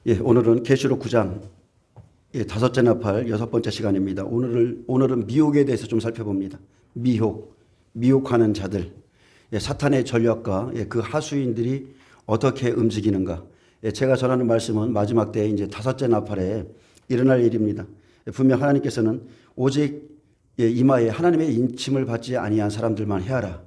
오늘은 계시록 9장 다섯째 나팔 여섯 번째 시간입니다. 오늘은 미혹에 대해서 좀 살펴봅니다. 미혹하는 자들, 사탄의 전략과 그 하수인들이 어떻게 움직이는가. 제가 전하는 말씀은 마지막 때에 이제 다섯째 나팔에 일어날 일입니다. 분명 하나님께서는 오직 이마에 하나님의 인침을 받지 아니한 사람들만 해하라.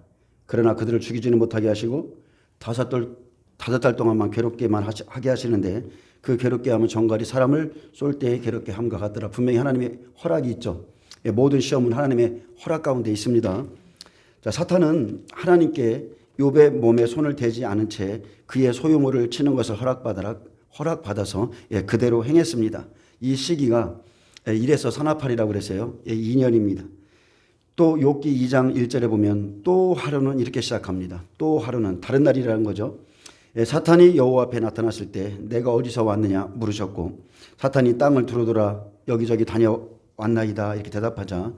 그러나 그들을 죽이지는 못하게 하시고 다섯 달 동안만 괴롭게만 하게 하시는데 그 괴롭게 하면 정갈이 사람을 쏠 때에 괴롭게 함과 같더라. 분명히 하나님의 허락이 있죠. 모든 시험은 하나님의 허락 가운데 있습니다. 자, 사탄은 하나님께 욥의 몸에 손을 대지 않은 채 그의 소유물을 치는 것을 허락받아서 그대로 행했습니다. 이 시기가 이래서 산나팔이라고 그랬어요. 2년입니다. 또 욥기 2장 1절에 보면 또 하루는 이렇게 시작합니다. 또 하루는 다른 날이라는 거죠. 사탄이 여호와 앞에 나타났을 때 내가 어디서 왔느냐 물으셨고 사탄이 땅을 두루돌아 여기저기 다녀왔나이다 이렇게 대답하자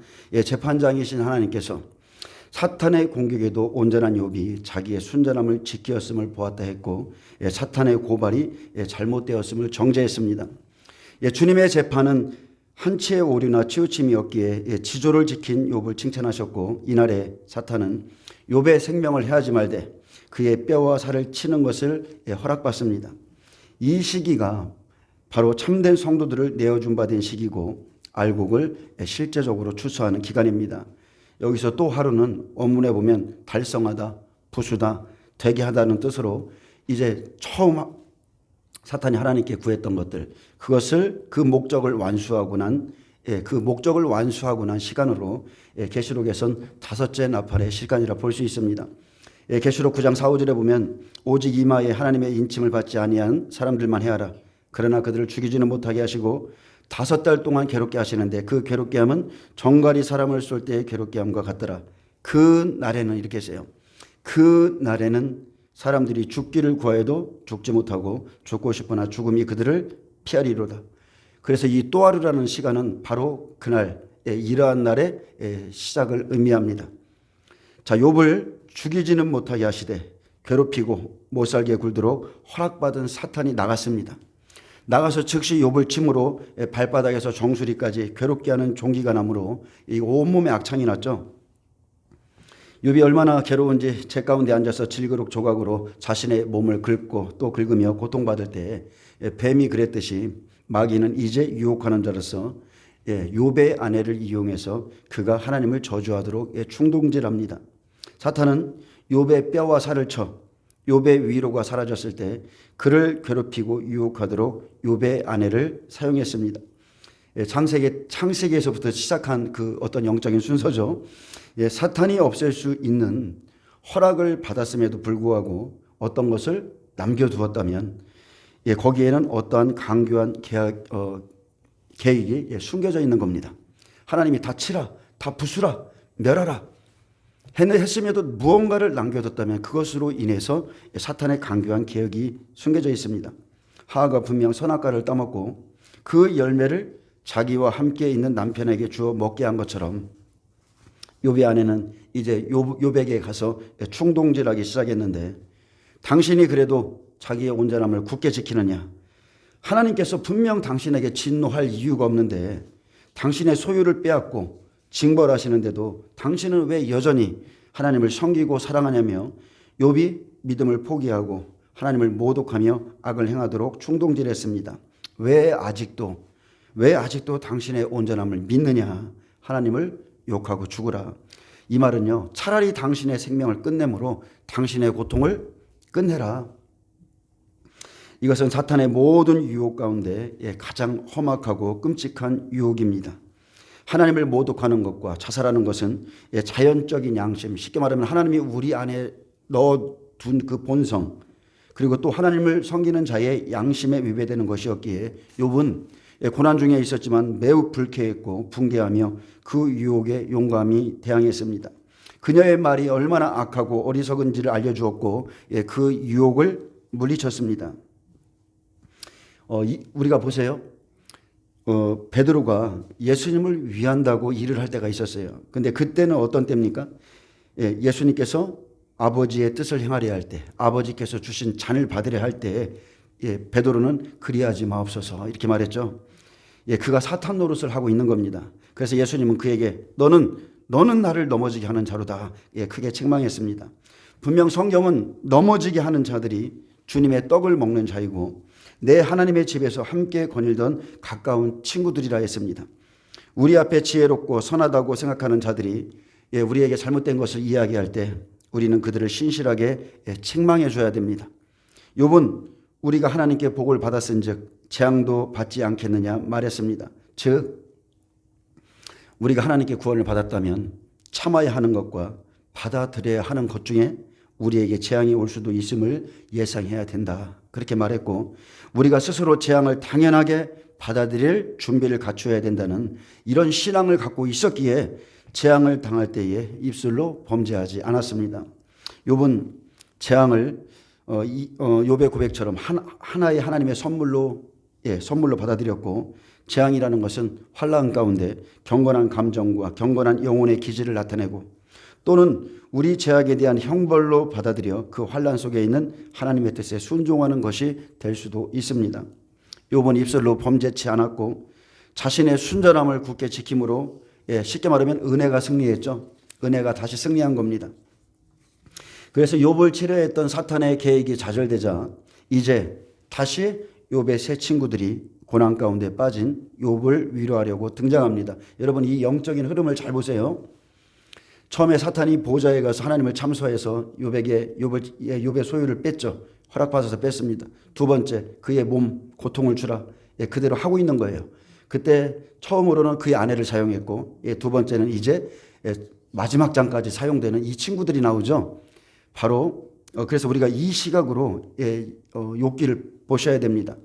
재판장이신 하나님께서 사탄의 공격에도 온전한 욥이 자기의 순전함을 지키었음을 보았다 했고 사탄의 고발이 잘못되었음을 정죄했습니다. 주님의 재판은 한치의 오류나 치우침이 없기에 지조를 지킨 욥을 칭찬하셨고 이날에 사탄은 욥의 생명을 해하지 말되 그의 뼈와 살을 치는 것을 허락받습니다. 이 시기가 바로 참된 성도들을 내어준 바 된 시기고 알곡을 실제적으로 추수하는 기간입니다. 여기서 또 하루는 원문에 보면 달성하다, 부수다, 되게 하다는 뜻으로 이제 처음 사탄이 하나님께 구했던 것들 그것을 그 목적을 완수하고 난 시간으로 계시록에선 다섯째 나팔의 시간이라 볼 수 있습니다. 계시록 9장 4, 5절에 보면 오직 이마에 하나님의 인침을 받지 아니한 사람들만 해하라. 그러나 그들을 죽이지는 못하게 하시고 5달 동안 괴롭게 하시는데 그 괴롭게 함은 정갈이 사람을 쏠 때의 괴롭게 함과 같더라. 그 날에는 이렇게 했어요. 그 날에는 사람들이 죽기를 구하여도 죽지 못하고 죽고 싶으나 죽음이 그들을 피하리로다. 그래서 이 또하루라는 시간은 바로 그날 이러한 날의 시작을 의미합니다. 자, 욥을 죽이지는 못하게 하시되 괴롭히고 못살게 굴도록 허락받은 사탄이 나갔습니다. 나가서 즉시 욥을 침으로 발바닥에서 정수리까지 괴롭게 하는 종기가 나므로 이 온몸에 악창이 났죠. 욥이 얼마나 괴로운지 제 가운데 앉아서 질그릇 조각으로 자신의 몸을 긁고 또 긁으며 고통받을 때 뱀이 그랬듯이 마귀는 이제 유혹하는 자로서 욥의 아내를 이용해서 그가 하나님을 저주하도록 충동질합니다. 사탄은 욥의 뼈와 살을 쳐 욥의 위로가 사라졌을 때 그를 괴롭히고 유혹하도록 욥의 아내를 사용했습니다. 창세기에서부터 시작한 그 어떤 영적인 순서죠. 사탄이 없앨 수 있는 허락을 받았음에도 불구하고 어떤 것을 남겨두었다면 거기에는 어떠한 강교한 계획이 숨겨져 있는 겁니다. 하나님이 다 치라, 다 부수라, 멸하라 했음에도 무언가를 남겨뒀다면 그것으로 인해서 사탄의 강교한 계획이 숨겨져 있습니다. 하하가 분명 선악과를 따먹고 그 열매를 자기와 함께 있는 남편에게 주어 먹게 한 것처럼 욥의 아내는 이제 욥에게 가서 충동질하기 시작했는데 당신이 그래도 자기의 온전함을 굳게 지키느냐? 하나님께서 분명 당신에게 진노할 이유가 없는데 당신의 소유를 빼앗고 징벌하시는데도 당신은 왜 여전히 하나님을 섬기고 사랑하냐며 욥이 믿음을 포기하고 하나님을 모독하며 악을 행하도록 충동질했습니다. 왜 아직도 당신의 온전함을 믿느냐? 하나님을 욕하고 죽으라. 이 말은요, 차라리 당신의 생명을 끝내므로 당신의 고통을 끝내라. 이것은 사탄의 모든 유혹 가운데 가장 험악하고 끔찍한 유혹입니다. 하나님을 모독하는 것과 자살하는 것은 자연적인 양심, 쉽게 말하면 하나님이 우리 안에 넣어둔 그 본성, 그리고 또 하나님을 섬기는 자의 양심에 위배되는 것이었기에 욥은 고난 중에 있었지만 매우 불쾌했고 붕괴하며 그 유혹에 용감히 대항했습니다. 그녀의 말이 얼마나 악하고 어리석은지를 알려주었고 그 유혹을 물리쳤습니다. 우리가 보세요. 베드로가 예수님을 위한다고 일을 할 때가 있었어요. 근데 그때는 어떤 때입니까? 예수님께서 아버지의 뜻을 행하려 할 때, 아버지께서 주신 잔을 받으려 할 때 베드로는 그리하지 마옵소서 이렇게 말했죠. 그가 사탄 노릇을 하고 있는 겁니다. 그래서 예수님은 그에게 너는 나를 넘어지게 하는 자로다 크게 책망했습니다. 분명 성경은 넘어지게 하는 자들이 주님의 떡을 먹는 자이고 내 하나님의 집에서 함께 거닐던 가까운 친구들이라 했습니다. 우리 앞에 지혜롭고 선하다고 생각하는 자들이 우리에게 잘못된 것을 이야기할 때 우리는 그들을 신실하게 책망해 줘야 됩니다. 욥은 우리가 하나님께 복을 받았은즉 재앙도 받지 않겠느냐 말했습니다. 즉 우리가 하나님께 구원을 받았다면 참아야 하는 것과 받아들여야 하는 것 중에 우리에게 재앙이 올 수도 있음을 예상해야 된다. 그렇게 말했고 우리가 스스로 재앙을 당연하게 받아들일 준비를 갖춰야 된다는 이런 신앙을 갖고 있었기에 재앙을 당할 때에 입술로 범죄하지 않았습니다. 욥은 재앙을 욥의 고백처럼 하나의 하나님의 선물로 받아들였고 재앙이라는 것은 환난 가운데 경건한 감정과 경건한 영혼의 기질을 나타내고 또는 우리 죄악에 대한 형벌로 받아들여 그 환난 속에 있는 하나님의 뜻에 순종하는 것이 될 수도 있습니다. 욥은 입술로 범죄치 않았고 자신의 순전함을 굳게 지킴으로 쉽게 말하면 은혜가 승리했죠. 은혜가 다시 승리한 겁니다. 그래서 욥을 치려했던 사탄의 계획이 좌절되자 이제 다시 욥의 새 친구들이 고난 가운데 빠진 욥을 위로하려고 등장합니다. 여러분 이 영적인 흐름을 잘 보세요. 처음에 사탄이 보좌에 가서 하나님을 참소해서 욥의 소유를 뺐죠. 허락받아서 뺐습니다. 두 번째 그의 몸 고통을 주라. 그대로 하고 있는 거예요. 그때 처음으로는 그의 아내를 사용했고 두 번째는 이제 마지막 장까지 사용되는 이 친구들이 나오죠. 바로 그래서 우리가 이 시각으로 욥기를 보셔야 됩니다.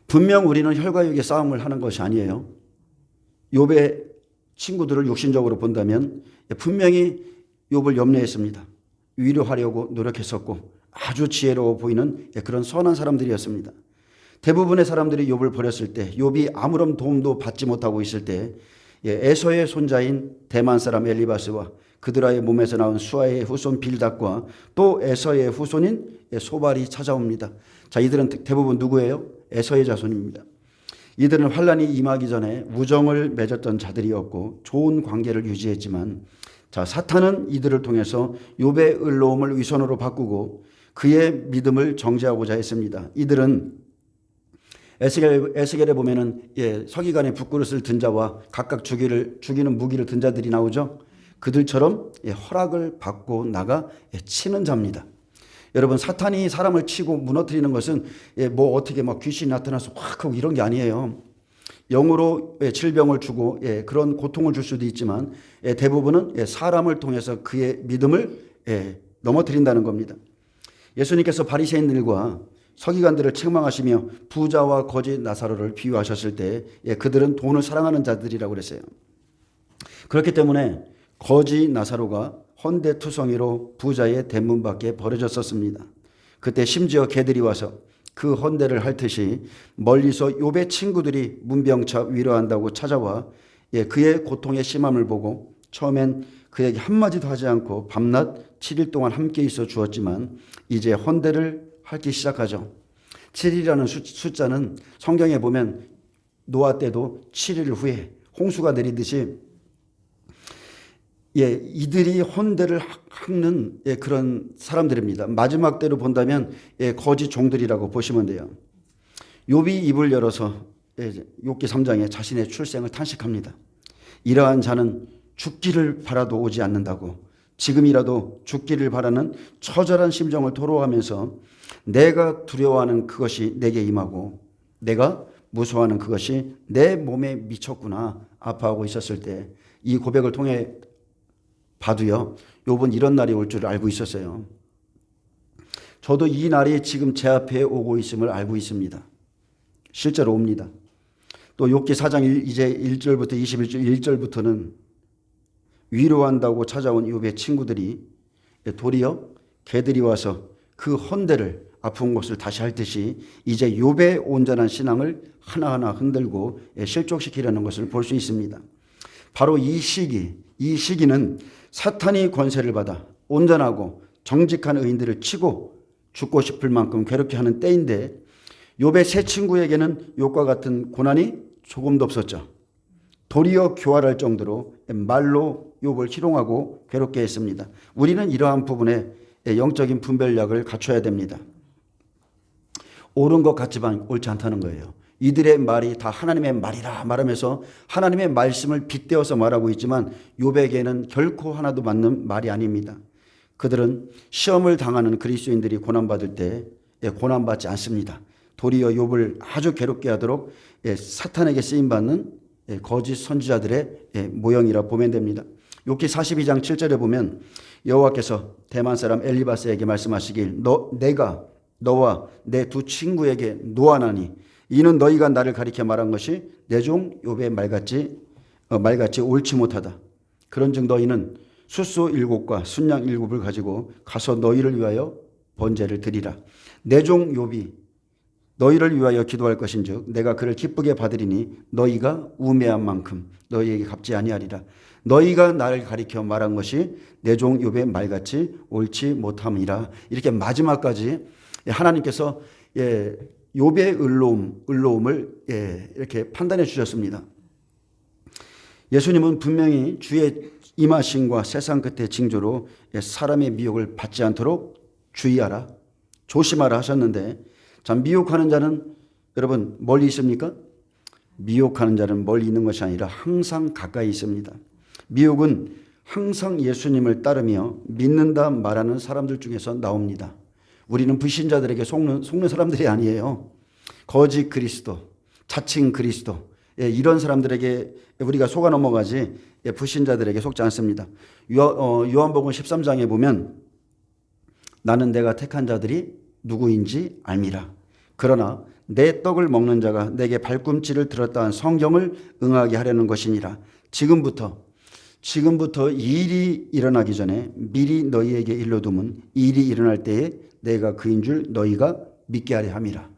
분명 우리는 혈과 육의 싸움을 하는 것이 아니에요. 욥의 친구들을 육신적으로 본다면 분명히 욥을 염려했습니다. 위로하려고 노력했었고 아주 지혜로워 보이는 그런 선한 사람들이었습니다. 대부분의 사람들이 욥을 버렸을 때 욥이 아무런 도움도 받지 못하고 있을 때 에서의 손자인 대만 사람 엘리바스와 그드라의 몸에서 나온 수아의 후손 빌닷과 또 에서의 후손인 소발이 찾아옵니다. 자, 이들은 대부분 누구예요? 에서의 자손입니다. 이들은 환란이 임하기 전에 우정을 맺었던 자들이었고 좋은 관계를 유지했지만 자, 사탄은 이들을 통해서 욥의 의로움을 위선으로 바꾸고 그의 믿음을 정죄하고자 했습니다. 이들은 에스겔에 보면은 서기관의 붓그릇을 든 자와 각각 죽이는 무기를 든 자들이 나오죠. 그들처럼 허락을 받고 나가 치는 자입니다. 여러분 사탄이 사람을 치고 무너뜨리는 것은 뭐 어떻게 막 귀신이 나타나서 확 하고 이런 게 아니에요. 영으로 질병을 주고 그런 고통을 줄 수도 있지만 대부분은 사람을 통해서 그의 믿음을 넘어뜨린다는 겁니다. 예수님께서 바리새인들과 서기관들을 책망하시며 부자와 거지 나사로를 비유하셨을 때 그들은 돈을 사랑하는 자들이라고 그랬어요. 그렇기 때문에 거지 나사로가 헌대투성이로 부자의 대문 밖에 버려졌었습니다. 그때 심지어 개들이 와서 그 헌대를 핥듯이 멀리서 욥의 친구들이 문병차 위로한다고 찾아와 그의 고통의 심함을 보고 처음엔 그에게 한마디도 하지 않고 밤낮 7일 동안 함께 있어 주었지만 이제 헌대를 핥기 시작하죠. 7일이라는 숫자는 성경에 보면 노아 때도 7일 후에 홍수가 내리듯이 이들이 헌대를 핥는 그런 사람들입니다. 마지막 때로 본다면 거짓 종들이라고 보시면 돼요. 욥이 입을 열어서 욥기 3장에 자신의 출생을 탄식합니다. 이러한 자는 죽기를 바라도 오지 않는다고 지금이라도 죽기를 바라는 처절한 심정을 토로하면서 내가 두려워하는 그것이 내게 임하고 내가 무서워하는 그것이 내 몸에 미쳤구나 아파하고 있었을 때 이 고백을 통해 봐도요. 욥은 이런 날이 올 줄 알고 있었어요. 저도 이 날이 지금 제 앞에 오고 있음을 알고 있습니다. 실제로 옵니다. 또 욥기 4장 이제 1절부터 21절부터는 위로한다고 찾아온 욥의 친구들이 도리어 개들이 와서 그 헌대를 아픈 곳을 다시 핥듯이 이제 욥의 온전한 신앙을 하나하나 흔들고 실족시키려는 것을 볼 수 있습니다. 바로 이 시기는 사탄이 권세를 받아 온전하고 정직한 의인들을 치고 죽고 싶을 만큼 괴롭게 하는 때인데 욥의 세 친구에게는 욥과 같은 고난이 조금도 없었죠. 도리어 교활할 정도로 말로 욥을 희롱하고 괴롭게 했습니다. 우리는 이러한 부분에 영적인 분별력을 갖춰야 됩니다. 옳은 것 같지만 옳지 않다는 거예요. 이들의 말이 다 하나님의 말이라 말하면서 하나님의 말씀을 빗대어서 말하고 있지만 욥에게는 결코 하나도 맞는 말이 아닙니다. 그들은 시험을 당하는 그리스도인들이 고난받을 때 고난받지 않습니다. 도리어 욥을 아주 괴롭게 하도록 사탄에게 쓰임받는 거짓 선지자들의 모형이라 보면 됩니다. 욥기 42장 7절에 보면 여호와께서 대만 사람 엘리바스에게 말씀하시길 내가 너와 내 두 친구에게 노하나니 이는 너희가 나를 가리켜 말한 것이 내 종 욥의 말같이 옳지 못하다. 그런즉 너희는 숫소 7과 순양 7을 가지고 가서 너희를 위하여 번제를 드리라. 내 종 욥이 너희를 위하여 기도할 것인즉 내가 그를 기쁘게 받으리니 너희가 우매한 만큼 너희에게 갚지 아니하리라. 너희가 나를 가리켜 말한 것이 내 종 욥의 말같이 옳지 못함이라. 이렇게 마지막까지 하나님께서 욥의 의로움을 이렇게 판단해 주셨습니다. 예수님은 분명히 주의 임하심과 세상 끝의 징조로 사람의 미혹을 받지 않도록 주의하라, 조심하라 하셨는데, 자, 미혹하는 자는 여러분 멀리 있습니까? 미혹하는 자는 멀리 있는 것이 아니라 항상 가까이 있습니다. 미혹은 항상 예수님을 따르며 믿는다 말하는 사람들 중에서 나옵니다. 우리는 불신자들에게 속는 사람들이 아니에요. 거짓 그리스도, 자칭 그리스도, 이런 사람들에게 우리가 속아 넘어가지 불신자들에게 속지 않습니다. 요한복음 13장에 보면 나는 내가 택한 자들이 누구인지 알미라. 그러나 내 떡을 먹는 자가 내게 발꿈치를 들었다 한 성경을 응하게 하려는 것이니라. 지금부터 이 일이 일어나기 전에 미리 너희에게 일러두면 이 일이 일어날 때에 내가 그인 줄 너희가 믿게 하려 함이라.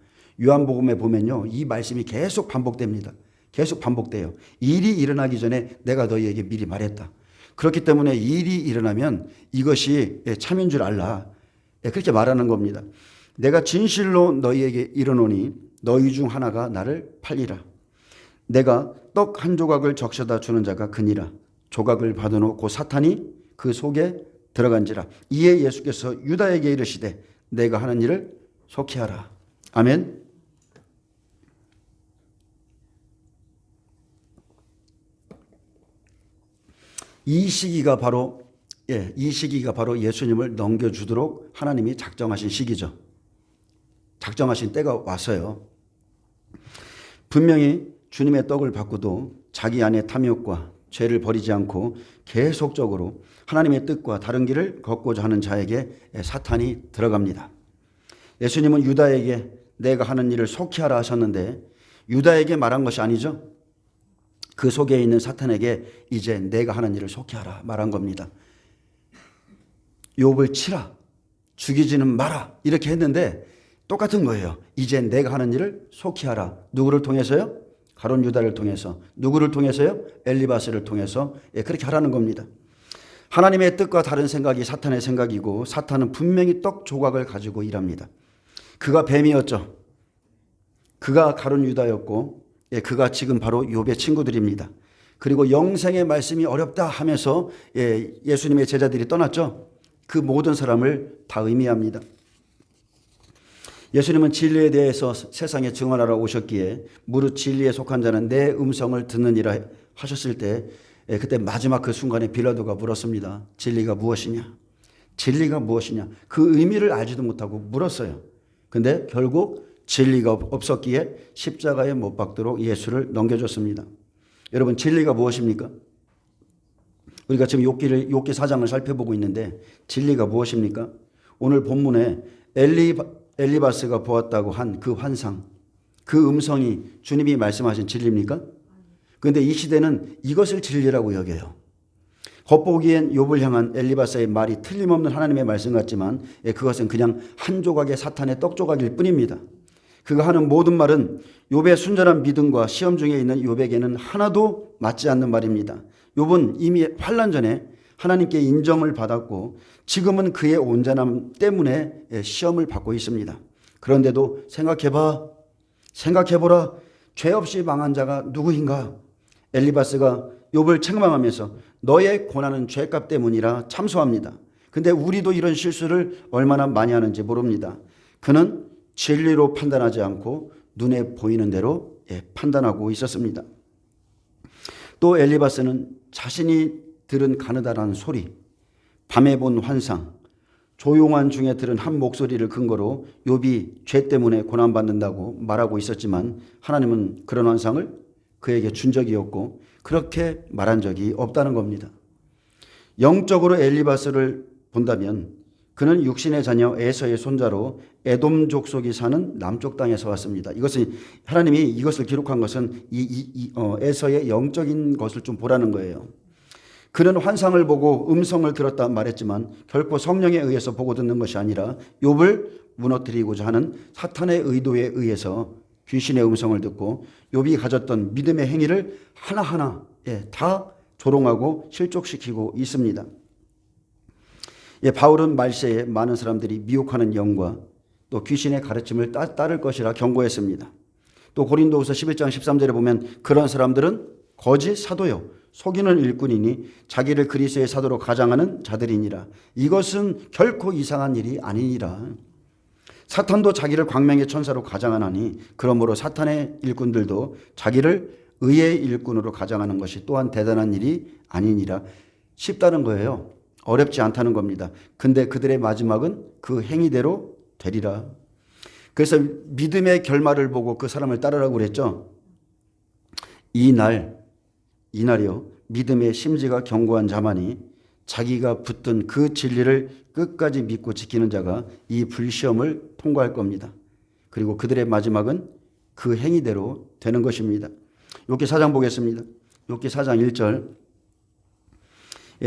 요한복음에 보면요, 이 말씀이 계속 반복됩니다. 계속 반복돼요. 일이 일어나기 전에 내가 너희에게 미리 말했다. 그렇기 때문에 일이 일어나면 이것이 참인 줄 알라. 그렇게 말하는 겁니다. 내가 진실로 너희에게 이르노니 너희 중 하나가 나를 팔리라. 내가 떡 한 조각을 적셔다 주는 자가 그니라. 조각을 받아놓고 사탄이 그 속에 들어간지라. 이에 예수께서 유다에게 이르시되 내가 하는 일을 속히 하라. 아멘. 이 시기가 바로 예수님을 넘겨주도록 하나님이 작정하신 시기죠. 작정하신 때가 왔어요. 분명히 주님의 떡을 받고도 자기 안의 탐욕과 죄를 버리지 않고 계속적으로 하나님의 뜻과 다른 길을 걷고자 하는 자에게 사탄이 들어갑니다. 예수님은 유다에게 내가 하는 일을 속히 하라 하셨는데 유다에게 말한 것이 아니죠. 그 속에 있는 사탄에게 이제 내가 하는 일을 속히 하라 말한 겁니다. 욥을 치라, 죽이지는 마라 이렇게 했는데 똑같은 거예요. 이제 내가 하는 일을 속히 하라. 누구를 통해서요? 가룟 유다를 통해서. 누구를 통해서요? 엘리바스를 통해서. 그렇게 하라는 겁니다. 하나님의 뜻과 다른 생각이 사탄의 생각이고 사탄은 분명히 떡 조각을 가지고 일합니다. 그가 뱀이었죠. 그가 가룟 유다였고 그가 지금 바로 욥의 친구들입니다. 그리고 영생의 말씀이 어렵다 하면서 예수님의 제자들이 떠났죠. 그 모든 사람을 다 의미합니다. 예수님은 진리에 대해서 세상에 증언하러 오셨기에 무릇 진리에 속한 자는 내 음성을 듣느니라 하셨을 때 그때 마지막 그 순간에 빌라도가 물었습니다. 진리가 무엇이냐? 진리가 무엇이냐? 그 의미를 알지도 못하고 물었어요. 근데 결국 진리가 없었기에 십자가에 못 박도록 예수를 넘겨줬습니다. 여러분, 진리가 무엇입니까? 우리가 지금 욥기 4장을 살펴보고 있는데 진리가 무엇입니까? 오늘 본문에 엘리바스가 보았다고 한 그 환상, 그 음성이 주님이 말씀하신 진리입니까? 그런데 이 시대는 이것을 진리라고 여겨요. 겉보기엔 욥을 향한 엘리바스의 말이 틀림없는 하나님의 말씀 같지만 그것은 그냥 한 조각의 사탄의 떡 조각일 뿐입니다. 그가 하는 모든 말은 욥의 순전한 믿음과 시험 중에 있는 욥에게는 하나도 맞지 않는 말입니다. 욥은 이미 환난 전에 하나님께 인정을 받았고 지금은 그의 온전함 때문에 시험을 받고 있습니다. 그런데도 생각해보라. 죄 없이 망한 자가 누구인가? 엘리바스가 욥을 책망하면서 너의 고난은 죄값 때문이라 참소합니다. 근데 우리도 이런 실수를 얼마나 많이 하는지 모릅니다. 그는 진리로 판단하지 않고 눈에 보이는 대로 판단하고 있었습니다. 또 엘리바스는 자신이 들은 가느다란 소리, 밤에 본 환상, 조용한 중에 들은 한 목소리를 근거로 욥이 죄 때문에 고난받는다고 말하고 있었지만 하나님은 그런 환상을 그에게 준 적이 없고 그렇게 말한 적이 없다는 겁니다. 영적으로 엘리바스를 본다면 그는 육신의 자녀 에서의 손자로 에돔 족속이 사는 남쪽 땅에서 왔습니다. 이것은 하나님이 이것을 기록한 것은 에서의 영적인 것을 좀 보라는 거예요. 그는 환상을 보고 음성을 들었다 말했지만 결코 성령에 의해서 보고 듣는 것이 아니라 욥을 무너뜨리고자 하는 사탄의 의도에 의해서 귀신의 음성을 듣고 욥이 가졌던 믿음의 행위를 하나하나 다 조롱하고 실족시키고 있습니다. 바울은 말세에 많은 사람들이 미혹하는 영과 또 귀신의 가르침을 따를 것이라 경고했습니다. 또 고린도후서 11장 13절에 보면 그런 사람들은 거짓 사도요 속이는 일꾼이니 자기를 그리스도의 사도로 가장하는 자들이니라. 이것은 결코 이상한 일이 아니니라. 사탄도 자기를 광명의 천사로 가장하나니 그러므로 사탄의 일꾼들도 자기를 의의 일꾼으로 가장하는 것이 또한 대단한 일이 아니니라. 쉽다는 거예요. 어렵지 않다는 겁니다. 근데 그들의 마지막은 그 행위대로 되리라. 그래서 믿음의 결말을 보고 그 사람을 따르라고 그랬죠. 이날이요 믿음의 심지가 견고한 자만이 자기가 붙든 그 진리를 끝까지 믿고 지키는 자가 이 불시험을 통과할 겁니다. 그리고 그들의 마지막은 그 행위대로 되는 것입니다. 욥기 4장 보겠습니다. 욥기 4장 1절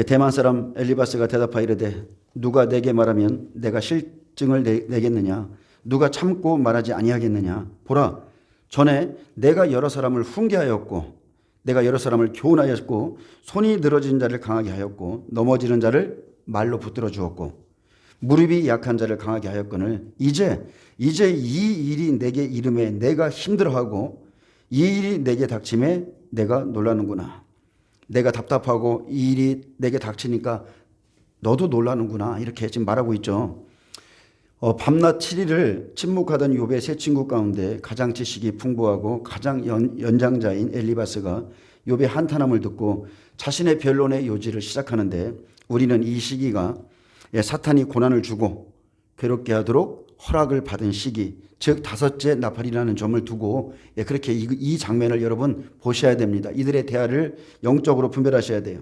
대만 사람 엘리바스가 대답하여 이르되 누가 내게 말하면 내가 실증을 내겠느냐? 누가 참고 말하지 아니하겠느냐? 보라, 전에 내가 여러 사람을 훈계하였고 내가 여러 사람을 교훈하였고 손이 늘어진 자를 강하게 하였고 넘어지는 자를 말로 붙들어 주었고 무릎이 약한 자를 강하게 하였거늘 이제 이 일이 내게 이름에 내가 힘들어하고 이 일이 내게 닥침에 내가 놀라는구나. 내가 답답하고 이 일이 내게 닥치니까 너도 놀라는구나. 이렇게 지금 말하고 있죠. 밤낮 7일을 침묵하던 욥의 세 친구 가운데 가장 지식이 풍부하고 가장 연장자인 엘리바스가 욥의 한탄함을 듣고 자신의 변론의 요지를 시작하는데 우리는 이 시기가 사탄이 고난을 주고 괴롭게 하도록 허락을 받은 시기, 즉 다섯째 나팔이라는 점을 두고 그렇게 이 장면을 여러분 보셔야 됩니다. 이들의 대화를 영적으로 분별하셔야 돼요.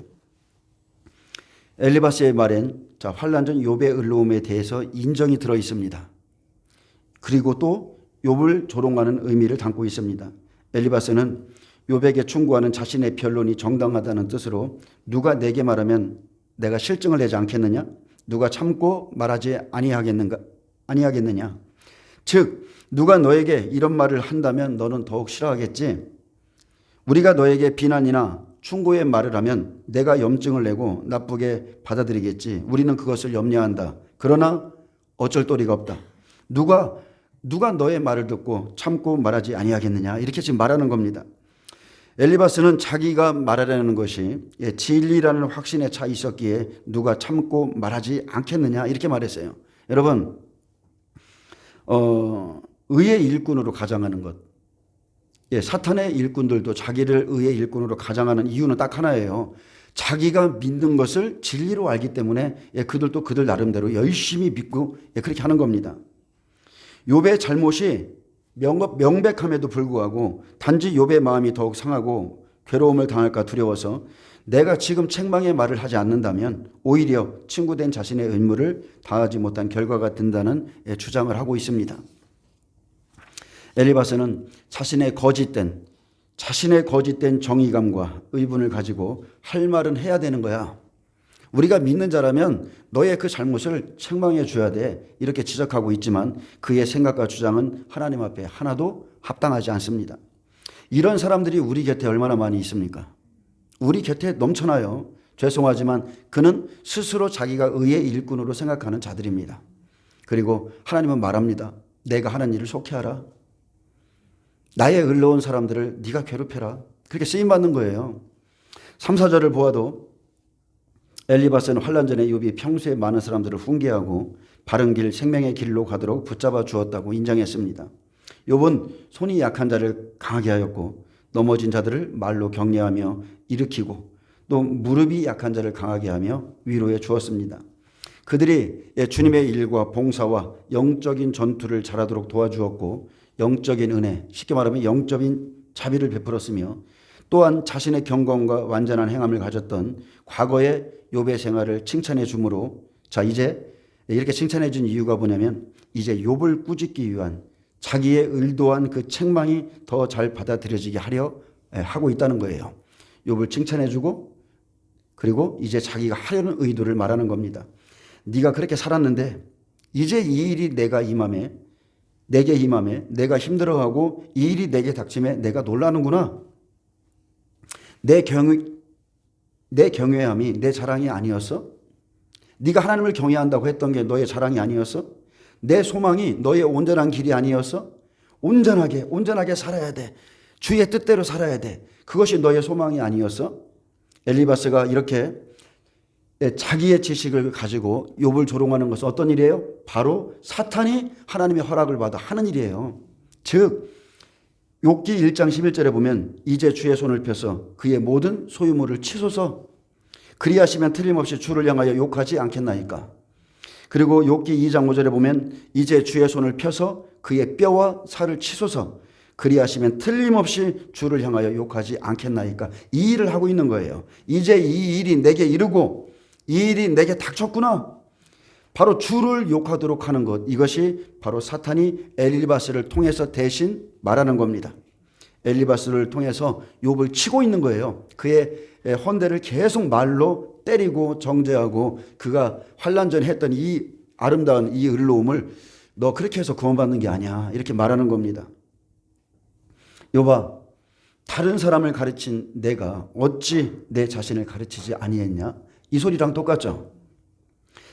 엘리바스의 말엔 환난 전 욥의 의로움에 대해서 인정이 들어 있습니다. 그리고 또 욥을 조롱하는 의미를 담고 있습니다. 엘리바스는 욥에게 충고하는 자신의 변론이 정당하다는 뜻으로 누가 내게 말하면 내가 실증을 내지 않겠느냐? 누가 참고 말하지 아니하겠느냐? 즉 누가 너에게 이런 말을 한다면 너는 더욱 싫어하겠지. 우리가 너에게 비난이나 충고의 말을 하면 내가 염증을 내고 나쁘게 받아들이겠지. 우리는 그것을 염려한다. 그러나 어쩔 도리가 없다. 누가 너의 말을 듣고 참고 말하지 아니하겠느냐. 이렇게 지금 말하는 겁니다. 엘리바스는 자기가 말하려는 것이 진리라는 확신에 차 있었기에 누가 참고 말하지 않겠느냐 이렇게 말했어요. 여러분 의의 일꾼으로 가장하는 것. 사탄의 일꾼들도 자기를 의의 일꾼으로 가장하는 이유는 딱 하나예요. 자기가 믿는 것을 진리로 알기 때문에 그들도 그들 나름대로 열심히 믿고 그렇게 하는 겁니다. 욥의 잘못이 명백함에도 불구하고 단지 욥의 마음이 더욱 상하고 괴로움을 당할까 두려워서 내가 지금 책망의 말을 하지 않는다면 오히려 친구된 자신의 의무를 다하지 못한 결과가 된다는 주장을 하고 있습니다. 엘리바스는 자신의 거짓된 정의감과 의분을 가지고 할 말은 해야 되는 거야. 우리가 믿는 자라면 너의 그 잘못을 책망해 줘야 돼. 이렇게 지적하고 있지만 그의 생각과 주장은 하나님 앞에 하나도 합당하지 않습니다. 이런 사람들이 우리 곁에 얼마나 많이 있습니까? 우리 곁에 넘쳐나요. 죄송하지만 그는 스스로 자기가 의의 일꾼으로 생각하는 자들입니다. 그리고 하나님은 말합니다. 내가 하는 일을 속히하라. 나의 의로운 사람들을 네가 괴롭혀라. 그렇게 쓰임받는 거예요. 3, 4절을 보아도 엘리바스는 환난 전에 욥이 평소에 많은 사람들을 훈계하고 바른 길, 생명의 길로 가도록 붙잡아 주었다고 인정했습니다. 욥은 손이 약한 자를 강하게 하였고 넘어진 자들을 말로 격려하며 일으키고 또 무릎이 약한 자를 강하게 하며 위로해 주었습니다. 그들이 주님의 일과 봉사와 영적인 전투를 잘하도록 도와주었고 영적인 은혜, 쉽게 말하면 영적인 자비를 베풀었으며 또한 자신의 경건과 완전한 행함을 가졌던 과거의 욥의 생활을 칭찬해 주므로 자 이제 이렇게 칭찬해 준 이유가 뭐냐면 이제 욥을 꾸짖기 위한 자기의 의도한 그 책망이 더 잘 받아들여지게 하려 하고 있다는 거예요. 욥을 칭찬해 주고 그리고 이제 자기가 하려는 의도를 말하는 겁니다. 네가 그렇게 살았는데 이제 이 일이 내게 임함에 내가 힘들어하고 이 일이 내게 닥침에 내가 놀라는구나. 내 경외함이 내 자랑이 아니었어? 네가 하나님을 경외한다고 했던 게 너의 자랑이 아니었어? 내 소망이 너의 온전한 길이 아니었어? 온전하게 살아야 돼. 주의 뜻대로 살아야 돼. 그것이 너의 소망이 아니었어? 엘리바스가 이렇게 자기의 지식을 가지고 욥을 조롱하는 것은 어떤 일이에요? 바로 사탄이 하나님의 허락을 받아 하는 일이에요. 즉 욥기 1장 11절에 보면 이제 주의 손을 펴서 그의 모든 소유물을 치소서 그리하시면 틀림없이 주를 향하여 욕하지 않겠나이까. 그리고 욥기 2장 5절에 보면 이제 주의 손을 펴서 그의 뼈와 살을 치소서 그리하시면 틀림없이 주를 향하여 욕하지 않겠나이까. 이 일을 하고 있는 거예요. 이제 이 일이 내게 이르고 이 일이 내게 닥쳤구나. 바로 주를 욕하도록 하는 것. 이것이 바로 사탄이 엘리바스를 통해서 대신 말하는 겁니다. 엘리바스를 통해서 욥을 치고 있는 거예요. 그의 헌대를 계속 말로 때리고 정죄하고 그가 환난 전에 했던 이 아름다운 이 의로움을 너 그렇게 해서 구원받는 게 아니야. 이렇게 말하는 겁니다. 욥아, 다른 사람을 가르친 내가 어찌 내 자신을 가르치지 아니했냐? 이 소리랑 똑같죠.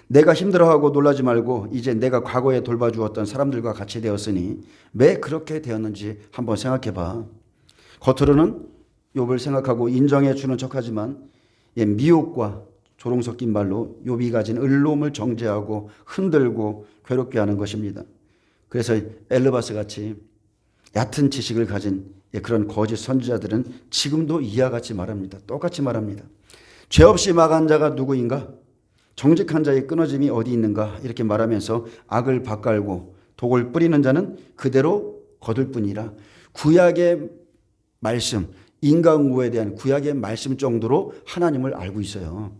내가 힘들어하고 놀라지 말고 이제 내가 과거에 돌봐주었던 사람들과 같이 되었으니 왜 그렇게 되었는지 한번 생각해봐. 겉으로는 욥을 생각하고 인정해 주는 척하지만 미혹과 조롱 섞인 말로 욥이 가진 의로움을 정죄하고 흔들고 괴롭게 하는 것입니다. 그래서 엘르바스 같이 얕은 지식을 가진 그런 거짓 선지자들은 지금도 이와 같이 말합니다. 똑같이 말합니다. 죄 없이 막한 자가 누구인가? 정직한 자의 끊어짐이 어디 있는가? 이렇게 말하면서 악을 밭갈고 독을 뿌리는 자는 그대로 거둘 뿐이라. 구약의 말씀, 인간구에 대한 구약의 말씀 정도로 하나님을 알고 있어요.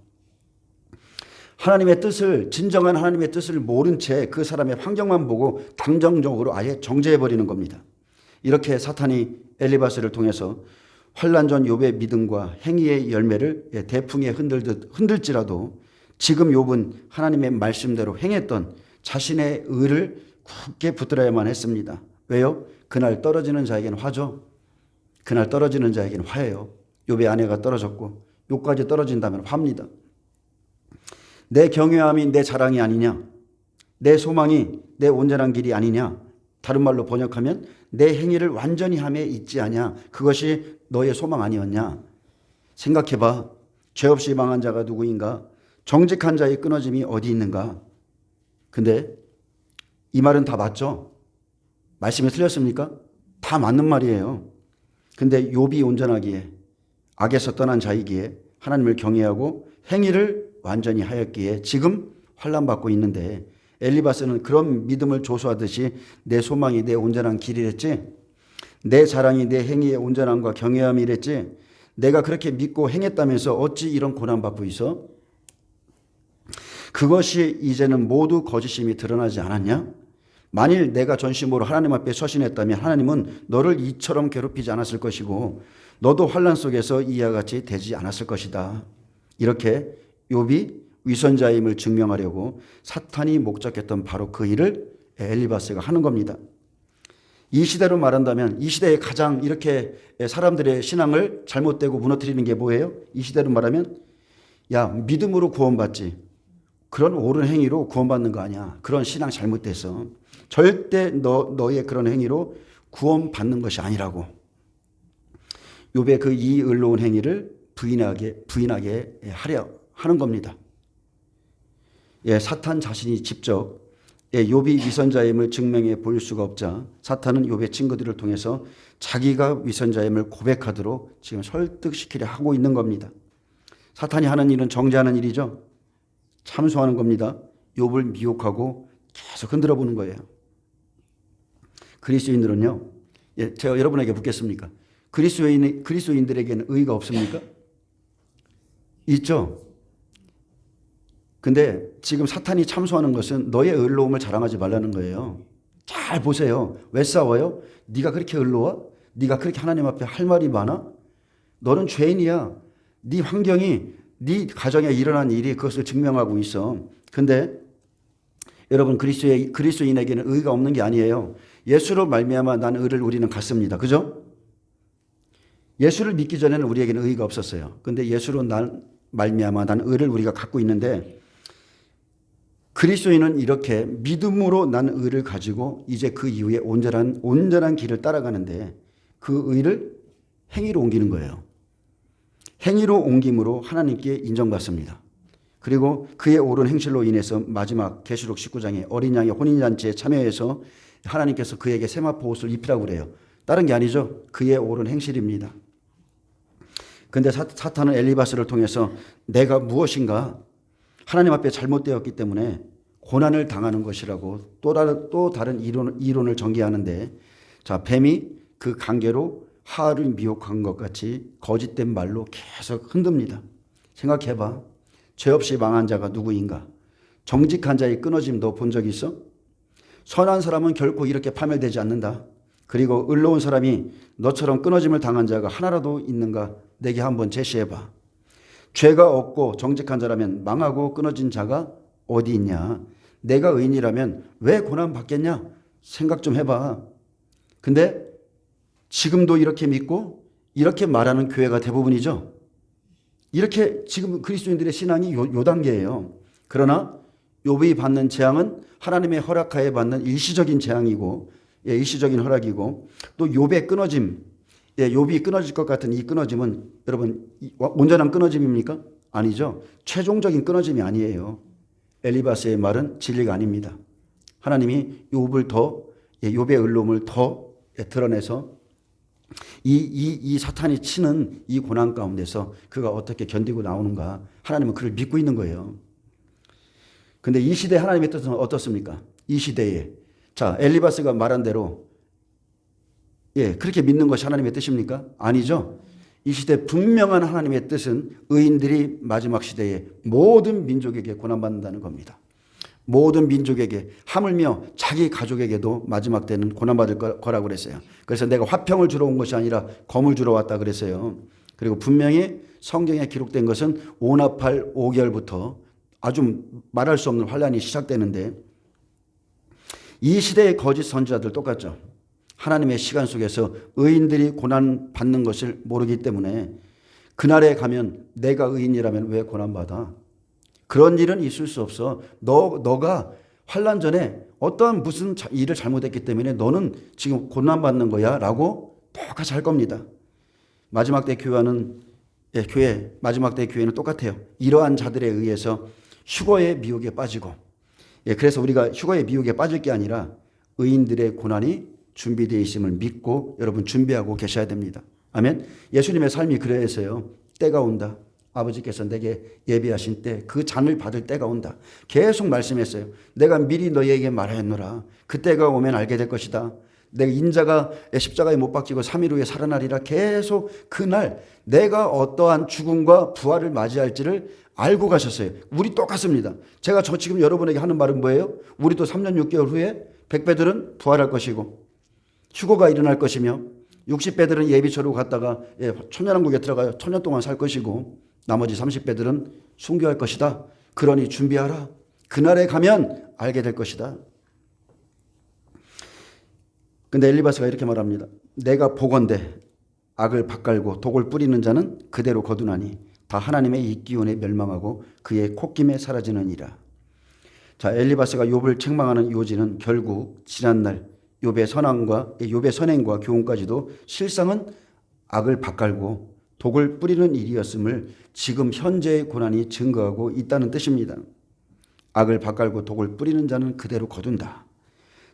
하나님의 뜻을, 진정한 하나님의 뜻을 모른 채 그 사람의 환경만 보고 감정적으로 아예 정죄해버리는 겁니다. 이렇게 사탄이 엘리바스를 통해서 환난 전 욥의 믿음과 행위의 열매를 대풍에 흔들지라도 지금 욥은 하나님의 말씀대로 행했던 자신의 의를 굳게 붙들어야만 했습니다. 왜요? 그날 떨어지는 자에게는 화죠. 그날 떨어지는 자에게는 화예요. 욥의 아내가 떨어졌고 욥까지 떨어진다면 화입니다. 내 경외함이 내 자랑이 아니냐? 내 소망이 내 온전한 길이 아니냐? 다른 말로 번역하면 내 행위를 완전히 함에 있지 않냐? 그것이 너의 소망 아니었냐? 생각해봐. 죄 없이 망한 자가 누구인가? 정직한 자의 끊어짐이 어디 있는가? 근데 이 말은 다 맞죠? 말씀이 틀렸습니까? 다 맞는 말이에요. 근데 욥이 온전하기에 악에서 떠난 자이기에 하나님을 경외하고 행위를 완전히 하였기에 지금 환난받고 있는데 엘리바스는 그런 믿음을 조소하듯이 내 소망이 내 온전한 길이랬지, 내 자랑이 내 행위의 온전함과 경외함이랬지, 내가 그렇게 믿고 행했다면서 어찌 이런 고난받고 있어? 그것이 이제는 모두 거짓임이 드러나지 않았냐? 만일 내가 전심으로 하나님 앞에 서신했다면 하나님은 너를 이처럼 괴롭히지 않았을 것이고 너도 환난 속에서 이와 같이 되지 않았을 것이다. 이렇게 욥이 위선자임을 증명하려고 사탄이 목적했던 바로 그 일을 엘리바스가 하는 겁니다. 이 시대로 말한다면 이 시대에 가장 이렇게 사람들의 신앙을 잘못되고 무너뜨리는 게 뭐예요? 이 시대로 말하면 야, 믿음으로 구원받지. 그런 옳은 행위로 구원받는 거 아니야. 그런 신앙 잘못돼서. 절대 너의 그런 행위로 구원받는 것이 아니라고. 욥의 그 이 의로운 행위를 부인하게 하려 하는 겁니다. 예, 사탄 자신이 직접 욥이 위선자임을 증명해 보일 수가 없자 사탄은 욥의 친구들을 통해서 자기가 위선자임을 고백하도록 지금 설득시키려 하고 있는 겁니다. 사탄이 하는 일은 정죄하는 일이죠. 참소하는 겁니다. 욥을 미혹하고 계속 흔들어 보는 거예요. 그리스도인들은요. 예, 제가 여러분에게 묻겠습니까? 그리스도인들에게는 의의가 없습니까? 있죠. 근데 지금 사탄이 참소하는 것은 너의 의로움을 자랑하지 말라는 거예요. 잘 보세요. 왜 싸워요? 네가 그렇게 의로워? 네가 그렇게 하나님 앞에 할 말이 많아? 너는 죄인이야. 네 환경이 네 가정에 일어난 일이 그것을 증명하고 있어. 근데 여러분 그리스도인에게는 의의가 없는 게 아니에요. 예수로 말미암아 난 의를 우리는 갖습니다. 그죠? 예수를 믿기 전에는 우리에게는 의의가 없었어요. 근데 예수로 말미암아 난 의를 우리가 갖고 있는데 그리스도인은 이렇게 믿음으로 난 의를 가지고 이제 그 이후에 온전한 길을 따라가는데 그 의를 행위로 옮기는 거예요. 행위로 옮김으로 하나님께 인정받습니다. 그리고 그의 옳은 행실로 인해서 마지막 계시록 19장에 어린 양의 혼인잔치에 참여해서 하나님께서 그에게 세마포 옷을 입히라고 그래요. 다른 게 아니죠. 그의 옳은 행실입니다. 그런데 사탄은 엘리바스를 통해서 내가 무엇인가 하나님 앞에 잘못되었기 때문에 고난을 당하는 것이라고 또 다른 이론을 전개하는데 자, 뱀이 그 관계로 하와를 미혹한 것 같이 거짓된 말로 계속 흔듭니다. 생각해봐. 죄 없이 망한 자가 누구인가? 정직한 자의 끊어짐 너 본 적 있어? 선한 사람은 결코 이렇게 파멸되지 않는다. 그리고 의로운 사람이 너처럼 끊어짐을 당한 자가 하나라도 있는가? 내게 한번 제시해봐. 죄가 없고 정직한 자라면 망하고 끊어진 자가 어디 있냐? 내가 의인이라면 왜 고난받겠냐? 생각 좀 해봐. 근데 지금도 이렇게 믿고 이렇게 말하는 교회가 대부분이죠. 이렇게 지금 그리스도인들의 신앙이 요 단계예요. 그러나 욥이 받는 재앙은 하나님의 허락하에 받는 일시적인 재앙이고 일시적인 허락이고 또 욥의 끊어짐 욥이 끊어질 것 같은 이 끊어짐은 여러분 온전한 끊어짐입니까? 아니죠. 최종적인 끊어짐이 아니에요. 엘리바스의 말은 진리가 아닙니다. 하나님이 욥의 의로움을 더 드러내서 이 사탄이 치는 이 고난 가운데서 그가 어떻게 견디고 나오는가 하나님은 그를 믿고 있는 거예요. 근데 이 시대 하나님의 뜻은 어떻습니까? 이 시대에 자 엘리바스가 말한 대로 그렇게 믿는 것이 하나님의 뜻입니까? 아니죠. 이 시대 분명한 하나님의 뜻은 의인들이 마지막 시대에 모든 민족에게 고난받는다는 겁니다. 모든 민족에게 하물며 자기 가족에게도 마지막 때는 고난받을 거라고 그랬어요. 그래서 내가 화평을 주러 온 것이 아니라 검을 주러 왔다 그랬어요. 그리고 분명히 성경에 기록된 것은 오나팔 5개월부터 아주 말할 수 없는 환란이 시작되는데 이 시대의 거짓 선지자들 똑같죠. 하나님의 시간 속에서 의인들이 고난받는 것을 모르기 때문에 그날에 가면 내가 의인이라면 왜 고난받아? 그런 일은 있을 수 없어. 너가 환난 전에 어떠한 무슨 일을 잘못했기 때문에 너는 지금 고난받는 거야 라고 똑같이 할 겁니다. 마지막 때 마지막 때 교회는 똑같아요. 이러한 자들에 의해서 휴거의 미혹에 빠지고 그래서 우리가 휴거의 미혹에 빠질 게 아니라 의인들의 고난이 준비되어 있음을 믿고 여러분 준비하고 계셔야 됩니다. 아멘. 예수님의 삶이 그래서요. 때가 온다. 아버지께서 내게 예비하신 때 그 잔을 받을 때가 온다. 계속 말씀했어요. 내가 미리 너희에게 말하였노라. 그 때가 오면 알게 될 것이다. 내 인자가 십자가에 못 박히고 3일 후에 살아나리라. 계속 그날 내가 어떠한 죽음과 부활을 맞이할지를 알고 가셨어요. 우리 똑같습니다. 제가 지금 여러분에게 하는 말은 뭐예요? 우리도 3년 6개월 후에 100배들은 부활할 것이고 휴거가 일어날 것이며 60배들은 예비처로 갔다가 천년왕국에 들어가요. 천년 동안 살 것이고 나머지 30배들은 순교할 것이다. 그러니 준비하라. 그날에 가면 알게 될 것이다. 근데 엘리바스가 이렇게 말합니다. 내가 보건대 악을 밭갈고 독을 뿌리는 자는 그대로 거두나니 다 하나님의 이 기운에 멸망하고 그의 콧김에 사라지느니라. 자, 엘리바스가 욥을 책망하는 요지는 결국 지난날 욥의 선행과 교훈까지도 실상은 악을 밭갈고 독을 뿌리는 일이었음을 지금 현재의 고난이 증거하고 있다는 뜻입니다. 악을 밭갈고 독을 뿌리는 자는 그대로 거둔다.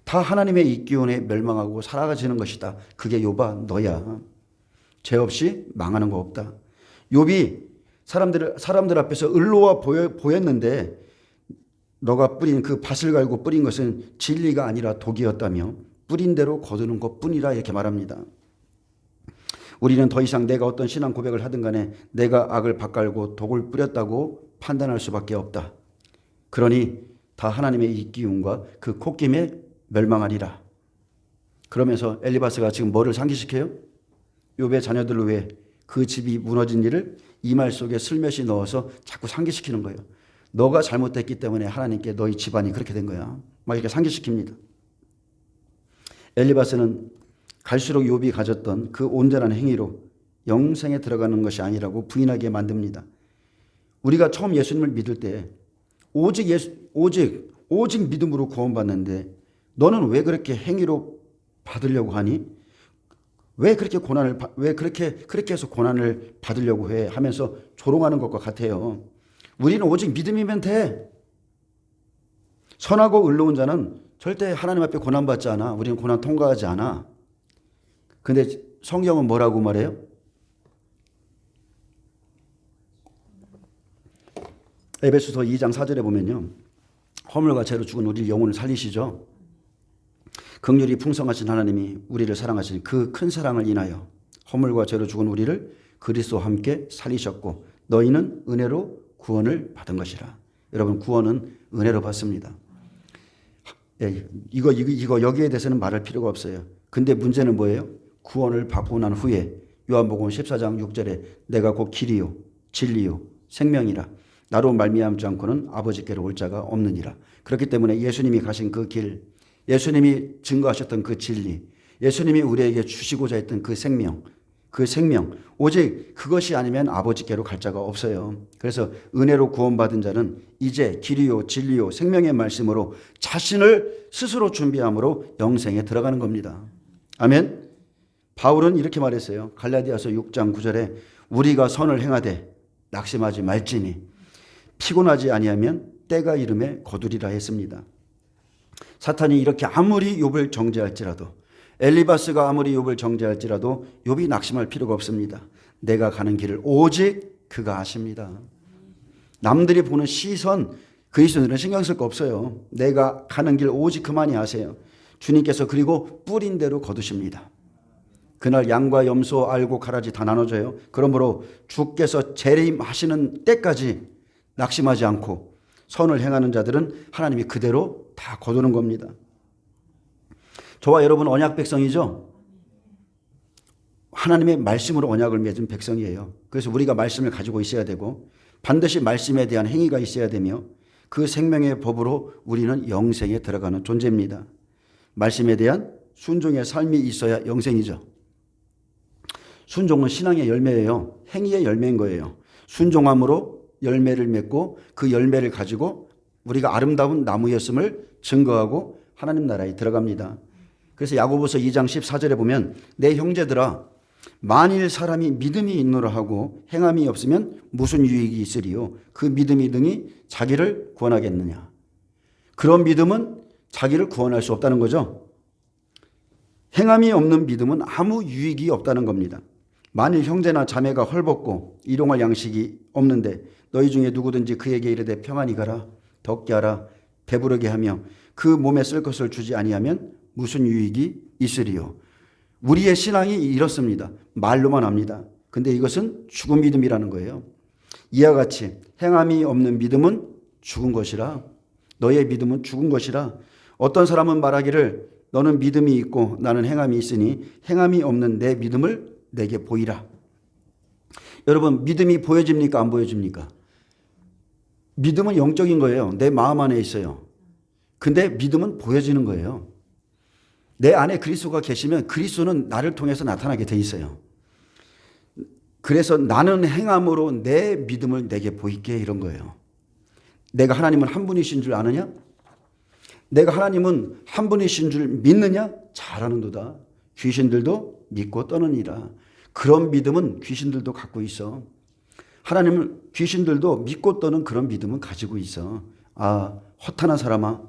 다 하나님의 이 기운에 멸망하고 살아가지는 것이다. 그게 욥아 너야. 죄 없이 망하는 거 없다. 욥이 사람들 앞에서 을로와 보였는데 너가 뿌린 그 밭을 갈고 뿌린 것은 진리가 아니라 독이었다며 뿌린 대로 거두는 것뿐이라 이렇게 말합니다. 우리는 더 이상 내가 어떤 신앙 고백을 하든 간에 내가 악을 밭갈고 독을 뿌렸다고 판단할 수밖에 없다. 그러니 다 하나님의 이 기운과 그 콧김에 멸망하리라. 그러면서 엘리바스가 지금 뭐를 상기시켜요? 욥의 자녀들을 위해 그 집이 무너진 일을 이 말 속에 슬며시 넣어서 자꾸 상기시키는 거예요. 너가 잘못됐기 때문에 하나님께 너희 집안이 그렇게 된 거야. 막 이렇게 상기시킵니다. 엘리바스는 갈수록 욥이 가졌던 그 온전한 행위로 영생에 들어가는 것이 아니라고 부인하게 만듭니다. 우리가 처음 예수님을 믿을 때 오직 믿음으로 구원받는데 너는 왜 그렇게 행위로 받으려고 하니? 왜 그렇게 해서 고난을 받으려고 해? 하면서 조롱하는 것과 같아요. 우리는 오직 믿음이면 돼. 선하고 의로운 자는 절대 하나님 앞에 고난받지 않아. 우리는 고난 통과하지 않아. 근데 성경은 뭐라고 말해요? 에베소서 2장 4절에 보면요. 허물과 죄로 죽은 우리 영혼을 살리시죠. 긍휼이 풍성하신 하나님이 우리를 사랑하신 그 큰 사랑을 인하여 허물과 죄로 죽은 우리를 그리스도와 함께 살리셨고 너희는 은혜로 구원을 받은 것이라. 여러분 구원은 은혜로 받습니다. 이거 여기에 대해서는 말할 필요가 없어요. 근데 문제는 뭐예요? 구원을 받고 난 후에 요한복음 14장 6절에 내가 곧 길이요 진리요 생명이라 나로 말미암지 않고는 아버지께로 올 자가 없느니라. 그렇기 때문에 예수님이 가신 그 길, 예수님이 증거하셨던 그 진리, 예수님이 우리에게 주시고자 했던 그 생명 오직 그것이 아니면 아버지께로 갈 자가 없어요. 그래서 은혜로 구원받은 자는 이제 길이요 진리요 생명의 말씀으로 자신을 스스로 준비함으로 영생에 들어가는 겁니다. 아멘. 바울은 이렇게 말했어요. 갈라디아서 6장 9절에 우리가 선을 행하되 낙심하지 말지니 피곤하지 아니하면 때가 이름에 거두리라 했습니다. 사탄이 이렇게 아무리 욥을 정죄할지라도 엘리바스가 아무리 욥을 정죄할지라도 욥이 낙심할 필요가 없습니다. 내가 가는 길을 오직 그가 아십니다. 남들이 보는 시선 그리스도인들은 신경 쓸 거 없어요. 내가 가는 길 오직 그만이 아세요. 주님께서 그리고 뿌린 대로 거두십니다. 그날 양과 염소 알고 가라지 다 나눠져요. 그러므로 주께서 재림하시는 때까지 낙심하지 않고 선을 행하는 자들은 하나님이 그대로 다 거두는 겁니다. 저와 여러분 언약 백성이죠. 하나님의 말씀으로 언약을 맺은 백성이에요. 그래서 우리가 말씀을 가지고 있어야 되고 반드시 말씀에 대한 행위가 있어야 되며 그 생명의 법으로 우리는 영생에 들어가는 존재입니다. 말씀에 대한 순종의 삶이 있어야 영생이죠. 순종은 신앙의 열매예요. 행위의 열매인 거예요. 순종함으로 열매를 맺고 그 열매를 가지고 우리가 아름다운 나무였음을 증거하고 하나님 나라에 들어갑니다. 그래서 야고보서 2장 14절에 보면 내 형제들아 만일 사람이 믿음이 있노라 하고 행함이 없으면 무슨 유익이 있으리요? 그 믿음이 등이 자기를 구원하겠느냐? 그런 믿음은 자기를 구원할 수 없다는 거죠. 행함이 없는 믿음은 아무 유익이 없다는 겁니다. 만일 형제나 자매가 헐벗고 일용할 양식이 없는데 너희 중에 누구든지 그에게 이르되 평안히 가라 덥게 하라 배부르게 하며 그 몸에 쓸 것을 주지 아니하면 무슨 유익이 있으리요? 우리의 신앙이 이렇습니다. 말로만 합니다. 근데 이것은 죽은 믿음이라는 거예요. 이와 같이 행함이 없는 믿음은 죽은 것이라 너의 믿음은 죽은 것이라 어떤 사람은 말하기를 너는 믿음이 있고 나는 행함이 있으니 행함이 없는 내 믿음을 내게 보이라. 여러분 믿음이 보여집니까? 안 보여집니까? 믿음은 영적인 거예요. 내 마음 안에 있어요. 근데 믿음은 보여지는 거예요. 내 안에 그리스도가 계시면 그리스도는 나를 통해서 나타나게 돼 있어요. 그래서 나는 행함으로 내 믿음을 내게 보이게 이런 거예요. 내가 하나님은 한 분이신 줄 아느냐? 내가 하나님은 한 분이신 줄 믿느냐? 잘 아는도다. 귀신들도 믿고 떠느니라. 그런 믿음은 귀신들도 갖고 있어. 하나님은 귀신들도 믿고 떠는 그런 믿음은 가지고 있어. 아, 허탄한 사람아,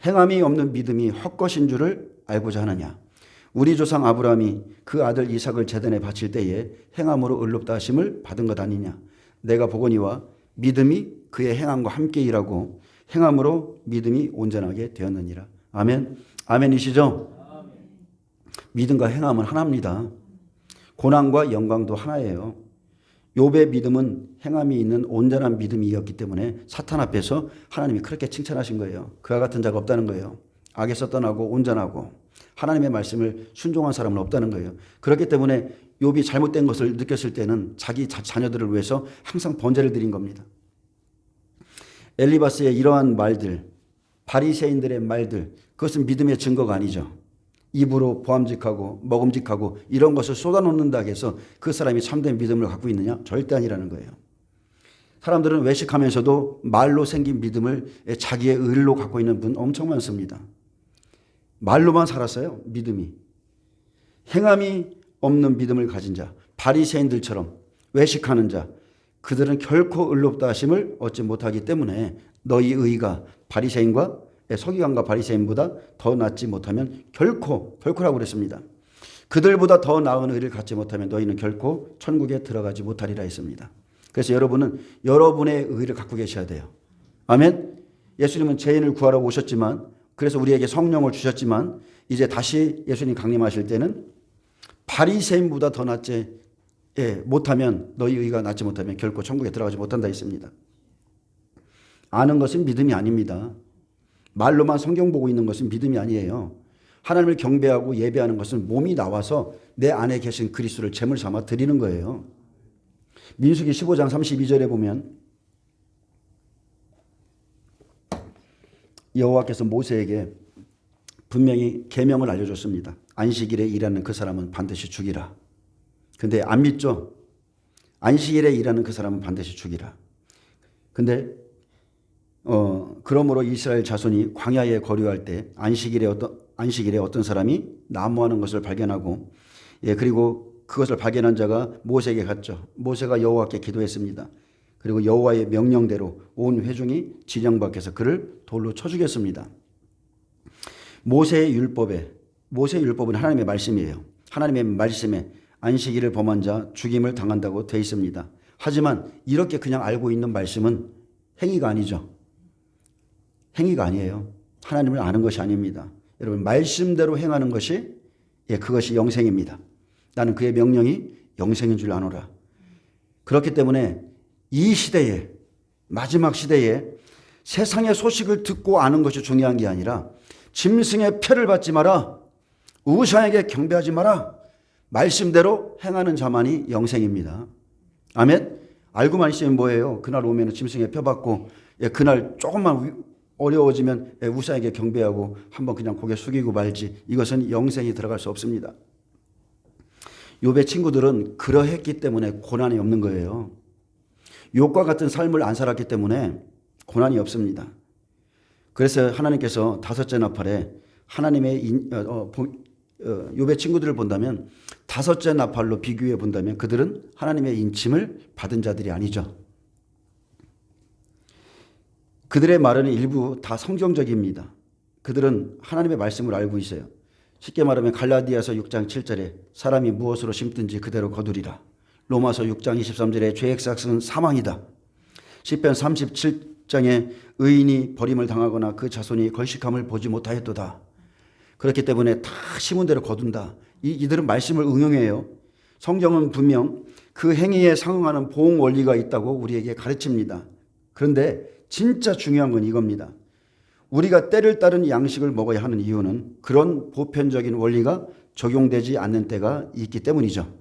행함이 없는 믿음이 헛것인 줄을 알고자 하느냐? 우리 조상 아브라함이 그 아들 이삭을 제단에 바칠 때에 행함으로 의롭다 하심을 받은 것 아니냐? 내가 보거니와 믿음이 그의 행함과 함께 일하고 행함으로 믿음이 온전하게 되었느니라. 아멘. 아멘이시죠? 믿음과 행함은 하나입니다. 고난과 영광도 하나예요. 욥의 믿음은 행함이 있는 온전한 믿음이었기 때문에 사탄 앞에서 하나님이 그렇게 칭찬하신 거예요. 그와 같은 자가 없다는 거예요. 악에서 떠나고 온전하고 하나님의 말씀을 순종한 사람은 없다는 거예요. 그렇기 때문에 욥이 잘못된 것을 느꼈을 때는 자기 자녀들을 위해서 항상 번제를 드린 겁니다. 엘리바스의 이러한 말들, 바리새인들의 말들, 그것은 믿음의 증거가 아니죠. 입으로 보암직하고 먹음직하고 이런 것을 쏟아놓는다 해서 그 사람이 참된 믿음을 갖고 있느냐? 절대 아니라는 거예요. 사람들은 외식하면서도 말로 생긴 믿음을 자기의 의로 갖고 있는 분 엄청 많습니다. 말로만 살았어요. 믿음이. 행함이 없는 믿음을 가진 자, 바리새인들처럼 외식하는 자, 그들은 결코 의롭다 하심을 얻지 못하기 때문에 너희 의가 바리새인과 서기관과 바리새인보다 더 낫지 못하면 결코라고 그랬습니다. 그들보다 더 나은 의를 갖지 못하면 너희는 결코 천국에 들어가지 못하리라 했습니다. 그래서 여러분은 여러분의 의를 갖고 계셔야 돼요. 아멘. 예수님은 죄인을 구하러 오셨지만, 그래서 우리에게 성령을 주셨지만, 이제 다시 예수님 강림하실 때는 바리새인보다 더 낫지 못하면, 너희 의가 낫지 못하면 결코 천국에 들어가지 못한다 했습니다. 아는 것은 믿음이 아닙니다. 말로만 성경 보고 있는 것은 믿음이 아니에요. 하나님을 경배하고 예배하는 것은 몸이 나와서 내 안에 계신 그리스도를 제물 삼아 드리는 거예요. 민수기 15장 32절에 보면 여호와께서 모세에게 분명히 계명을 알려줬습니다. 안식일에 일하는 그 사람은 반드시 죽이라. 근데 안 믿죠? 안식일에 일하는 그 사람은 반드시 죽이라. 근데 그러므로 이스라엘 자손이 광야에 거류할 때 안식일에 어떤 사람이 나무하는 것을 발견하고, 그리고 그것을 발견한 자가 모세에게 갔죠. 모세가 여호와께 기도했습니다. 그리고 여호와의 명령대로 온 회중이 진영 밖에서 그를 돌로 쳐 죽였습니다. 모세의 율법은 하나님의 말씀이에요. 하나님의 말씀에 안식일을 범한 자 죽임을 당한다고 되어 있습니다. 하지만 이렇게 그냥 알고 있는 말씀은 행위가 아니죠. 행위가 아니에요. 하나님을 아는 것이 아닙니다. 여러분, 말씀대로 행하는 것이 그것이 영생입니다. 나는 그의 명령이 영생인 줄 아노라. 그렇기 때문에 이 시대에, 마지막 시대에 세상의 소식을 듣고 아는 것이 중요한 게 아니라 짐승의 표를 받지 마라, 우상에게 경배하지 마라, 말씀대로 행하는 자만이 영생입니다. 아멘. 알고만 있으면 뭐예요? 그날 오면 짐승의 표 받고, 그날 조금만 어려워지면 우상에게 경배하고 한번 그냥 고개 숙이고 말지, 이것은 영생이 들어갈 수 없습니다. 욥의 친구들은 그러했기 때문에 고난이 없는 거예요. 욥과 같은 삶을 안 살았기 때문에 고난이 없습니다. 그래서 하나님께서 다섯째 나팔에 하나님의 욥의 친구들을 본다면, 다섯째 나팔로 비교해 본다면 그들은 하나님의 인침을 받은 자들이 아니죠. 그들의 말은 일부 다 성경적입니다. 그들은 하나님의 말씀을 알고 있어요. 쉽게 말하면 갈라디아서 6장 7절에 사람이 무엇으로 심든지 그대로 거두리라. 로마서 6장 23절에 죄의 삭은 사망이다. 시편 37장에 의인이 버림을 당하거나 그 자손이 걸식함을 보지 못하였도다. 그렇기 때문에 다 심은 대로 거둔다. 이들은 말씀을 응용해요. 성경은 분명 그 행위에 상응하는 보응 원리가 있다고 우리에게 가르칩니다. 그런데 진짜 중요한 건 이겁니다. 우리가 때를 따른 양식을 먹어야 하는 이유는 그런 보편적인 원리가 적용되지 않는 때가 있기 때문이죠.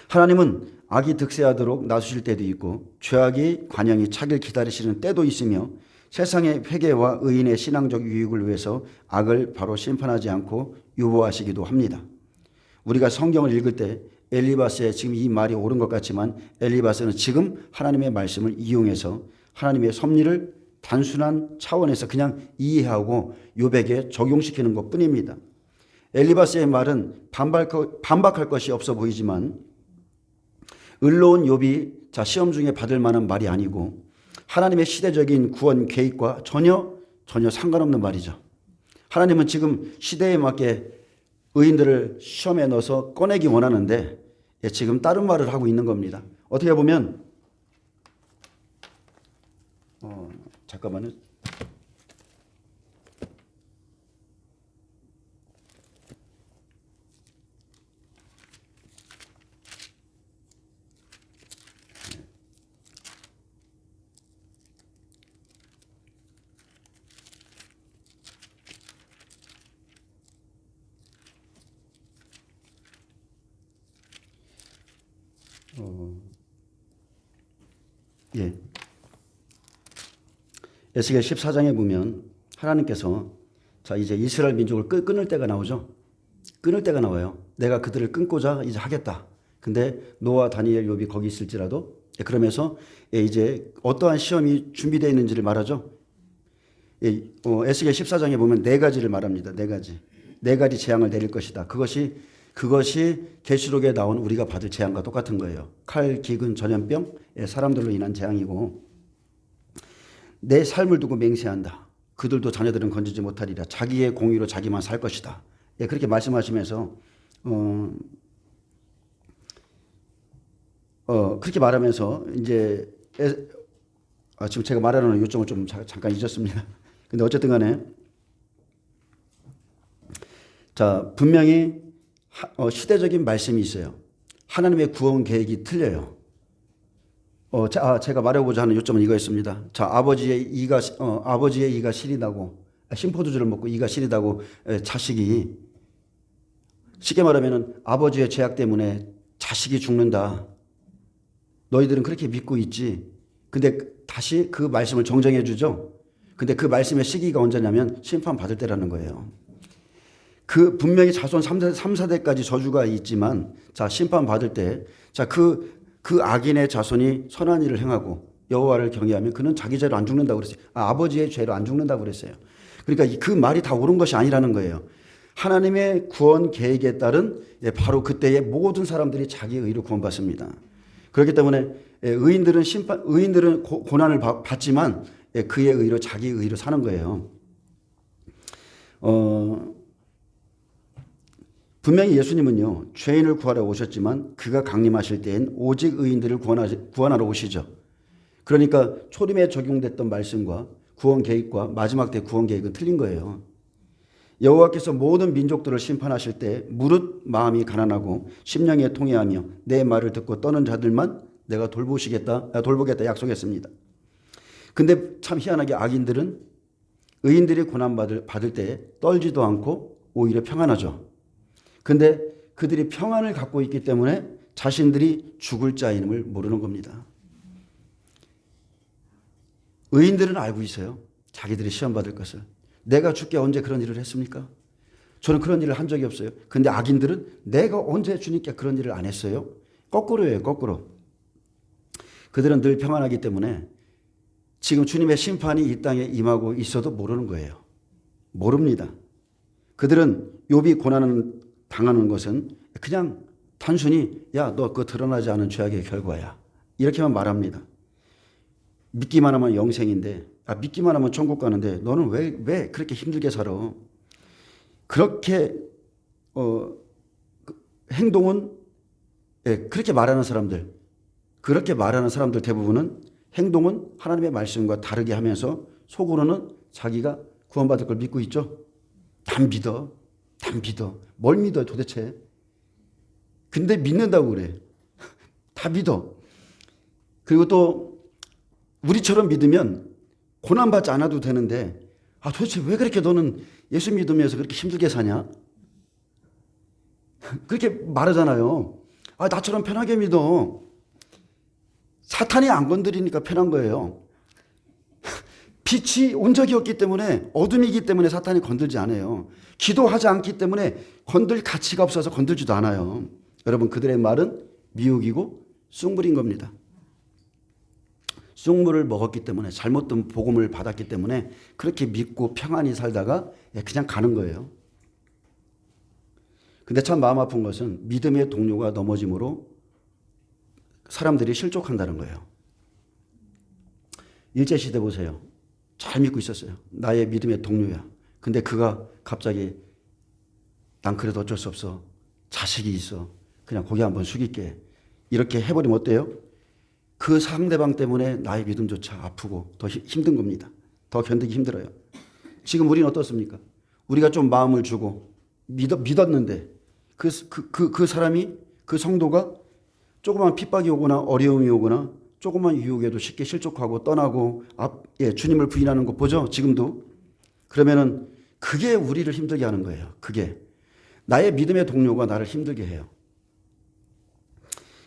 하나님은 악이 득세하도록 놔두실 때도 있고 죄악이 관영이 차길 기다리시는 때도 있으며 세상의 회개와 의인의 신앙적 유익을 위해서 악을 바로 심판하지 않고 유보하시기도 합니다. 우리가 성경을 읽을 때 엘리바스의 지금 이 말이 옳은 것 같지만 엘리바스는 지금 하나님의 말씀을 이용해서 하나님의 섭리를 단순한 차원에서 그냥 이해하고 욥에게 적용시키는 것뿐입니다. 엘리바스의 말은 반박할 것이 없어 보이지만 의로운 욥이 시험 중에 받을 만한 말이 아니고 하나님의 시대적인 구원 계획과 전혀 상관없는 말이죠. 하나님은 지금 시대에 맞게 의인들을 시험에 넣어서 꺼내기 원하는데 지금 다른 말을 하고 있는 겁니다. 어떻게 보면 잠깐만요. 예. 에스겔 14장에 보면 하나님께서 이제 이스라엘 민족을 끊을 때가 나오죠. 끊을 때가 나와요. 내가 그들을 끊고자 이제 하겠다. 근데 노아, 다니엘, 욥이 거기 있을지라도 그러면서 이제 어떠한 시험이 준비되어 있는지를 말하죠. 에스겔 14장에 보면 네 가지를 말합니다. 네 가지 재앙을 내릴 것이다. 그것이 계시록에 나온 우리가 받을 재앙과 똑같은 거예요. 칼, 기근, 전염병, 사람들로 인한 재앙이고 내 삶을 두고 맹세한다. 그들도 자녀들은 건지지 못하리라. 자기의 공의로 자기만 살 것이다. 그렇게 말씀하시면서 그렇게 말하면서 이제 지금 제가 말하는 요점을 좀 잠깐 잊었습니다. 근데 어쨌든 간에 분명히 시대적인 말씀이 있어요. 하나님의 구원 계획이 틀려요. 제가 말해보자 하는 요점은 이거였습니다. 아버지의 이가 시리다고 심포도주를 먹고 이가 시리다고 자식이 쉽게 말하면 아버지의 죄악 때문에 자식이 죽는다. 너희들은 그렇게 믿고 있지. 근데 다시 그 말씀을 정정해 주죠. 근데 그 말씀의 시기가 언제냐면 심판받을 때라는 거예요. 분명히 자손 3, 4대까지 저주가 있지만 심판받을 때 그 악인의 자손이 선한 일을 행하고 여호와를 경외하면 그는 자기 죄로 안 죽는다고 그랬어요. 아버지의 죄로 안 죽는다고 그랬어요. 그러니까 그 말이 다 옳은 것이 아니라는 거예요. 하나님의 구원 계획에 따른 바로 그때의 모든 사람들이 자기 의로 구원받습니다. 그렇기 때문에 의인들은 고난을 받지만 그의 의로 자기 의로 사는 거예요. 분명히 예수님은요, 죄인을 구하러 오셨지만 그가 강림하실 때엔 오직 의인들을 구원하러 오시죠. 그러니까 초림에 적용됐던 말씀과 구원 계획과 마지막 때 구원 계획은 틀린 거예요. 여호와께서 모든 민족들을 심판하실 때 무릇 마음이 가난하고 심령에 통회하며 내 말을 듣고 떠는 자들만 내가 돌보겠다 약속했습니다. 근데 참 희한하게 악인들은 의인들이 고난받을 때 떨지도 않고 오히려 평안하죠. 근데 그들이 평안을 갖고 있기 때문에 자신들이 죽을 자임을 모르는 겁니다. 의인들은 알고 있어요. 자기들이 시험받을 것을. 내가 주께 언제 그런 일을 했습니까? 저는 그런 일을 한 적이 없어요. 근데 악인들은 내가 언제 주님께 그런 일을 안 했어요? 거꾸로예요. 거꾸로. 그들은 늘 평안하기 때문에 지금 주님의 심판이 이 땅에 임하고 있어도 모르는 거예요. 모릅니다. 그들은 욥이 고난을 당하는 것은 그냥 단순히 너 그거 드러나지 않은 죄악의 결과야. 이렇게만 말합니다. 믿기만 하면 영생인데 믿기만 하면 천국 가는데 너는 왜 그렇게 힘들게 살아? 그렇게 행동은 그렇게 말하는 사람들 대부분은 행동은 하나님의 말씀과 다르게 하면서 속으로는 자기가 구원받을 걸 믿고 있죠. 단 믿어. 뭘 믿어요 도대체? 근데 믿는다고 그래. 다 믿어. 그리고 또 우리처럼 믿으면 고난받지 않아도 되는데 도대체 왜 그렇게 너는 예수 믿으면서 그렇게 힘들게 사냐? 그렇게 말하잖아요. 나처럼 편하게 믿어. 사탄이 안 건드리니까 편한 거예요. 빛이 온 적이 없기 때문에 어둠이기 때문에 사탄이 건들지 않아요. 기도하지 않기 때문에 건들 가치가 없어서 건들지도 않아요. 여러분 그들의 말은 미혹이고 쑥물인 겁니다. 쑥물을 먹었기 때문에 잘못된 복음을 받았기 때문에 그렇게 믿고 평안히 살다가 그냥 가는 거예요. 근데 참 마음 아픈 것은 믿음의 동료가 넘어짐으로 사람들이 실족한다는 거예요. 일제시대 보세요. 잘 믿고 있었어요. 나의 믿음의 동료야. 근데 그가 갑자기 난 그래도 어쩔 수 없어. 자식이 있어. 그냥 고개 한번 숙일게. 이렇게 해버리면 어때요? 그 상대방 때문에 나의 믿음조차 아프고 더 힘든 겁니다. 더 견디기 힘들어요. 지금 우리는 어떻습니까? 우리가 좀 마음을 주고 믿었는데 그 사람이 그 성도가 조그만 핍박이 오거나 어려움이 오거나 조그만 유혹에도 쉽게 실족하고 떠나고 주님을 부인하는 거 보죠? 지금도. 그러면은 그게 우리를 힘들게 하는 거예요. 그게. 나의 믿음의 동료가 나를 힘들게 해요.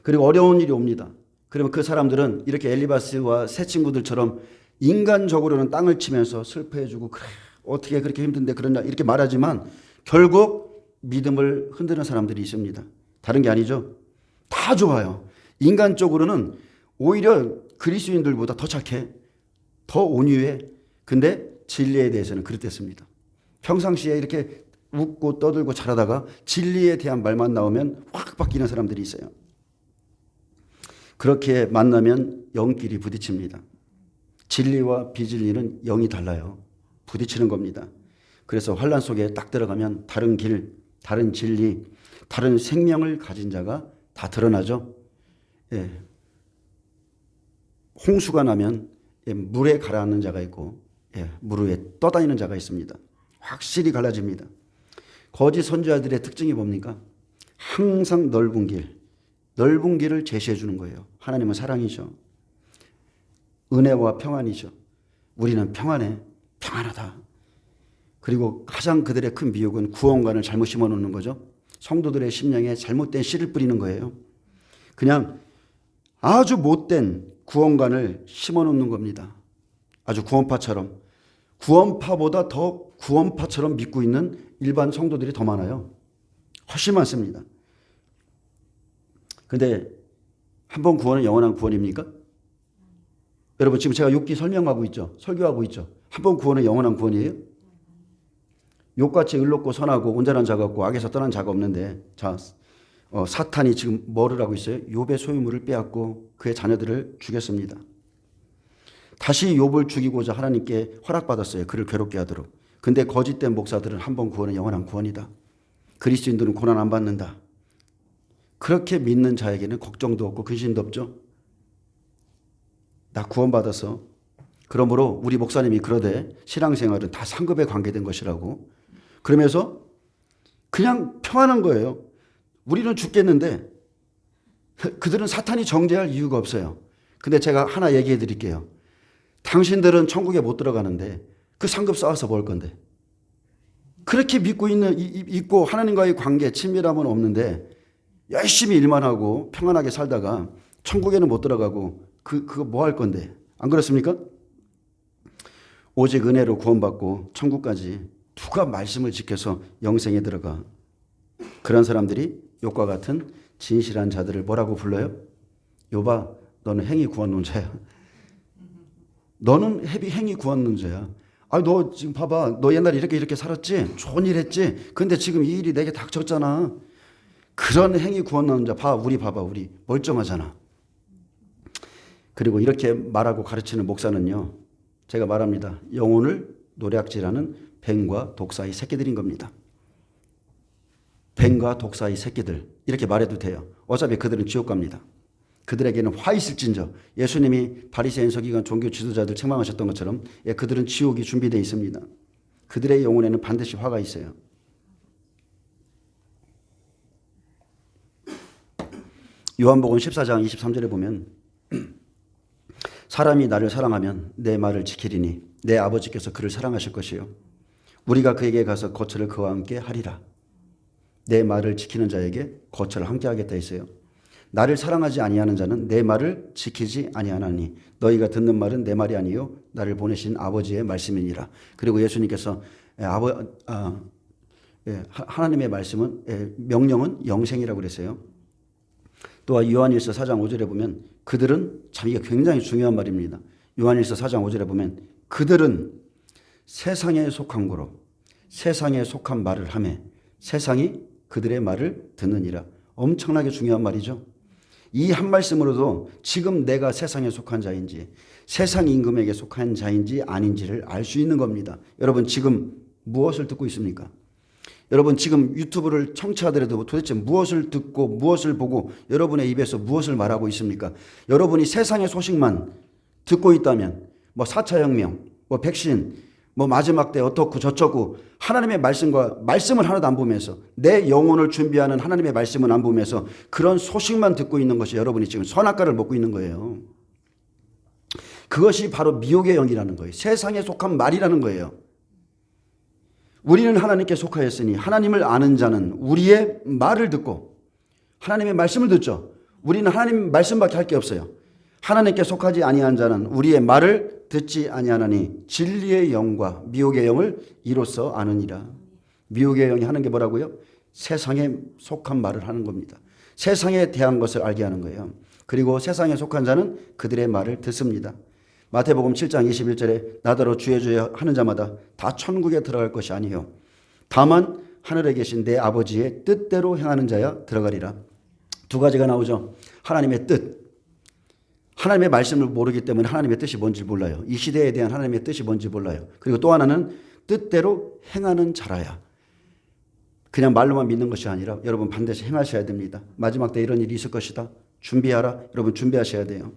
그리고 어려운 일이 옵니다. 그러면 그 사람들은 이렇게 엘리바스와 새 친구들처럼 인간적으로는 땅을 치면서 슬퍼해주고 그래 어떻게 그렇게 힘든데 그러냐 이렇게 말하지만 결국 믿음을 흔드는 사람들이 있습니다. 다른 게 아니죠. 다 좋아요. 인간적으로는 오히려 그리스도인들보다 더 착해. 더 온유해. 근데 진리에 대해서는 그렇댔습니다. 평상시에 이렇게 웃고 떠들고 잘하다가 진리에 대한 말만 나오면 확 바뀌는 사람들이 있어요. 그렇게 만나면 영끼리 부딪힙니다. 진리와 비진리는 영이 달라요. 부딪히는 겁니다. 그래서 환란 속에 딱 들어가면 다른 길, 다른 진리, 다른 생명을 가진 자가 다 드러나죠. 예. 홍수가 나면 물에 가라앉는 자가 있고 물 위에 떠다니는 자가 있습니다. 확실히 갈라집니다. 거짓 선지자들의 특징이 뭡니까? 항상 넓은 길을 제시해 주는 거예요. 하나님은 사랑이죠. 은혜와 평안이죠. 우리는 평안하다. 그리고 가장 그들의 큰 미혹은 구원관을 잘못 심어 놓는 거죠. 성도들의 심령에 잘못된 씨를 뿌리는 거예요. 그냥 아주 못된 구원관을 심어 놓는 겁니다. 아주 구원파처럼. 구원파보다 더 구원파처럼 믿고 있는 일반 성도들이 더 많아요. 훨씬 많습니다. 근데 한 번 구원은 영원한 구원입니까? 여러분 지금 제가 욥기 설명하고 있죠. 설교하고 있죠. 한 번 구원은 영원한 구원이에요? 욥같이 의롭고 선하고 온전한 자가 없고 악에서 떠난 자가 없는데 사탄이 지금 뭐를 하고 있어요? 욥의 소유물을 빼앗고 그의 자녀들을 죽였습니다. 다시 욥을 죽이고자 하나님께 허락받았어요. 그를 괴롭게 하도록. 근데 거짓된 목사들은 한 번 구원은 영원한 구원이다. 그리스도인들은 고난 안 받는다. 그렇게 믿는 자에게는 걱정도 없고 근심도 없죠. 나 구원받았어. 그러므로 우리 목사님이 그러되 신앙생활은 다 상급에 관계된 것이라고. 그러면서 그냥 평안한 거예요. 우리는 죽겠는데 그들은 사탄이 정죄할 이유가 없어요. 근데 제가 하나 얘기해 드릴게요. 당신들은 천국에 못 들어가는데 그 상급 쌓아서 뭘 건데. 그렇게 믿고 하나님과의 관계, 친밀함은 없는데 열심히 일만 하고 평안하게 살다가 천국에는 못 들어가고 그거 뭐 할 건데. 안 그렇습니까? 오직 은혜로 구원받고 천국까지 누가 말씀을 지켜서 영생에 들어가. 그런 사람들이 욥과 같은 진실한 자들을 뭐라고 불러요? 욥아, 너는 행위 구원론자야. 너는 행위 구원론자야. 너 지금 봐봐. 너 옛날에 이렇게 살았지? 좋은 일 했지? 근데 지금 이 일이 내게 닥쳤잖아. 그런 행위 구원론자. 우리 멀쩡하잖아. 그리고 이렇게 말하고 가르치는 목사는요. 제가 말합니다. 영혼을 노략질하는 뱀과 독사의 새끼들인 겁니다. 뱀과 독사의 새끼들. 이렇게 말해도 돼요. 어차피 그들은 지옥 갑니다. 그들에게는 화 있을진저. 예수님이 바리새인 서기관 종교 지도자들 책망하셨던 것처럼 그들은 지옥이 준비되어 있습니다. 그들의 영혼에는 반드시 화가 있어요. 요한복음 14장 23절에 보면 사람이 나를 사랑하면 내 말을 지키리니 내 아버지께서 그를 사랑하실 것이요 우리가 그에게 가서 거처를 그와 함께 하리라. 내 말을 지키는 자에게 거처를 함께 하겠다 했어요. 나를 사랑하지 아니하는 자는 내 말을 지키지 아니하나니 너희가 듣는 말은 내 말이 아니요 나를 보내신 아버지의 말씀이니라. 그리고 예수님께서 하나님의 말씀은 명령은 영생이라고 그랬어요. 또한 요한일서 4장 5절에 보면 그들은, 참 이게 굉장히 중요한 말입니다. 요한일서 4장 5절에 보면 그들은 세상에 속한 거로 세상에 속한 말을 하매 세상이 그들의 말을 듣느니라. 엄청나게 중요한 말이죠. 이 한 말씀으로도 지금 내가 세상에 속한 자인지 세상 임금에게 속한 자인지 아닌지를 알 수 있는 겁니다. 여러분 지금 무엇을 듣고 있습니까? 여러분 지금 유튜브를 청취하더라도 도대체 무엇을 듣고 무엇을 보고 여러분의 입에서 무엇을 말하고 있습니까? 여러분이 세상의 소식만 듣고 있다면 뭐 4차 혁명, 뭐 백신, 뭐 마지막 때 어떻고 저쩌고 하나님의 말씀을 하나도 안 보면서 내 영혼을 준비하는 하나님의 말씀을 안 보면서 그런 소식만 듣고 있는 것이 여러분이 지금 선악과를 먹고 있는 거예요. 그것이 바로 미혹의 영이라는 거예요. 세상에 속한 말이라는 거예요. 우리는 하나님께 속하였으니 하나님을 아는 자는 우리의 말을 듣고 하나님의 말씀을 듣죠. 우리는 하나님 말씀밖에 할 게 없어요. 하나님께 속하지 아니한 자는 우리의 말을 듣지 아니하나니 진리의 영과 미혹의 영을 이로써 아느니라. 미혹의 영이 하는 게 뭐라고요? 세상에 속한 말을 하는 겁니다. 세상에 대한 것을 알게 하는 거예요. 그리고 세상에 속한 자는 그들의 말을 듣습니다. 마태복음 7장 21절에 나더러 주여 주여 하는 자마다 다 천국에 들어갈 것이 아니요 다만 하늘에 계신 내 아버지의 뜻대로 행하는 자야 들어가리라. 두 가지가 나오죠. 하나님의 뜻. 하나님의 말씀을 모르기 때문에 하나님의 뜻이 뭔지 몰라요. 이 시대에 대한 하나님의 뜻이 뭔지 몰라요. 그리고 또 하나는 뜻대로 행하는 자라야. 그냥 말로만 믿는 것이 아니라 여러분 반드시 행하셔야 됩니다. 마지막 때 이런 일이 있을 것이다. 준비하라. 여러분 준비하셔야 돼요.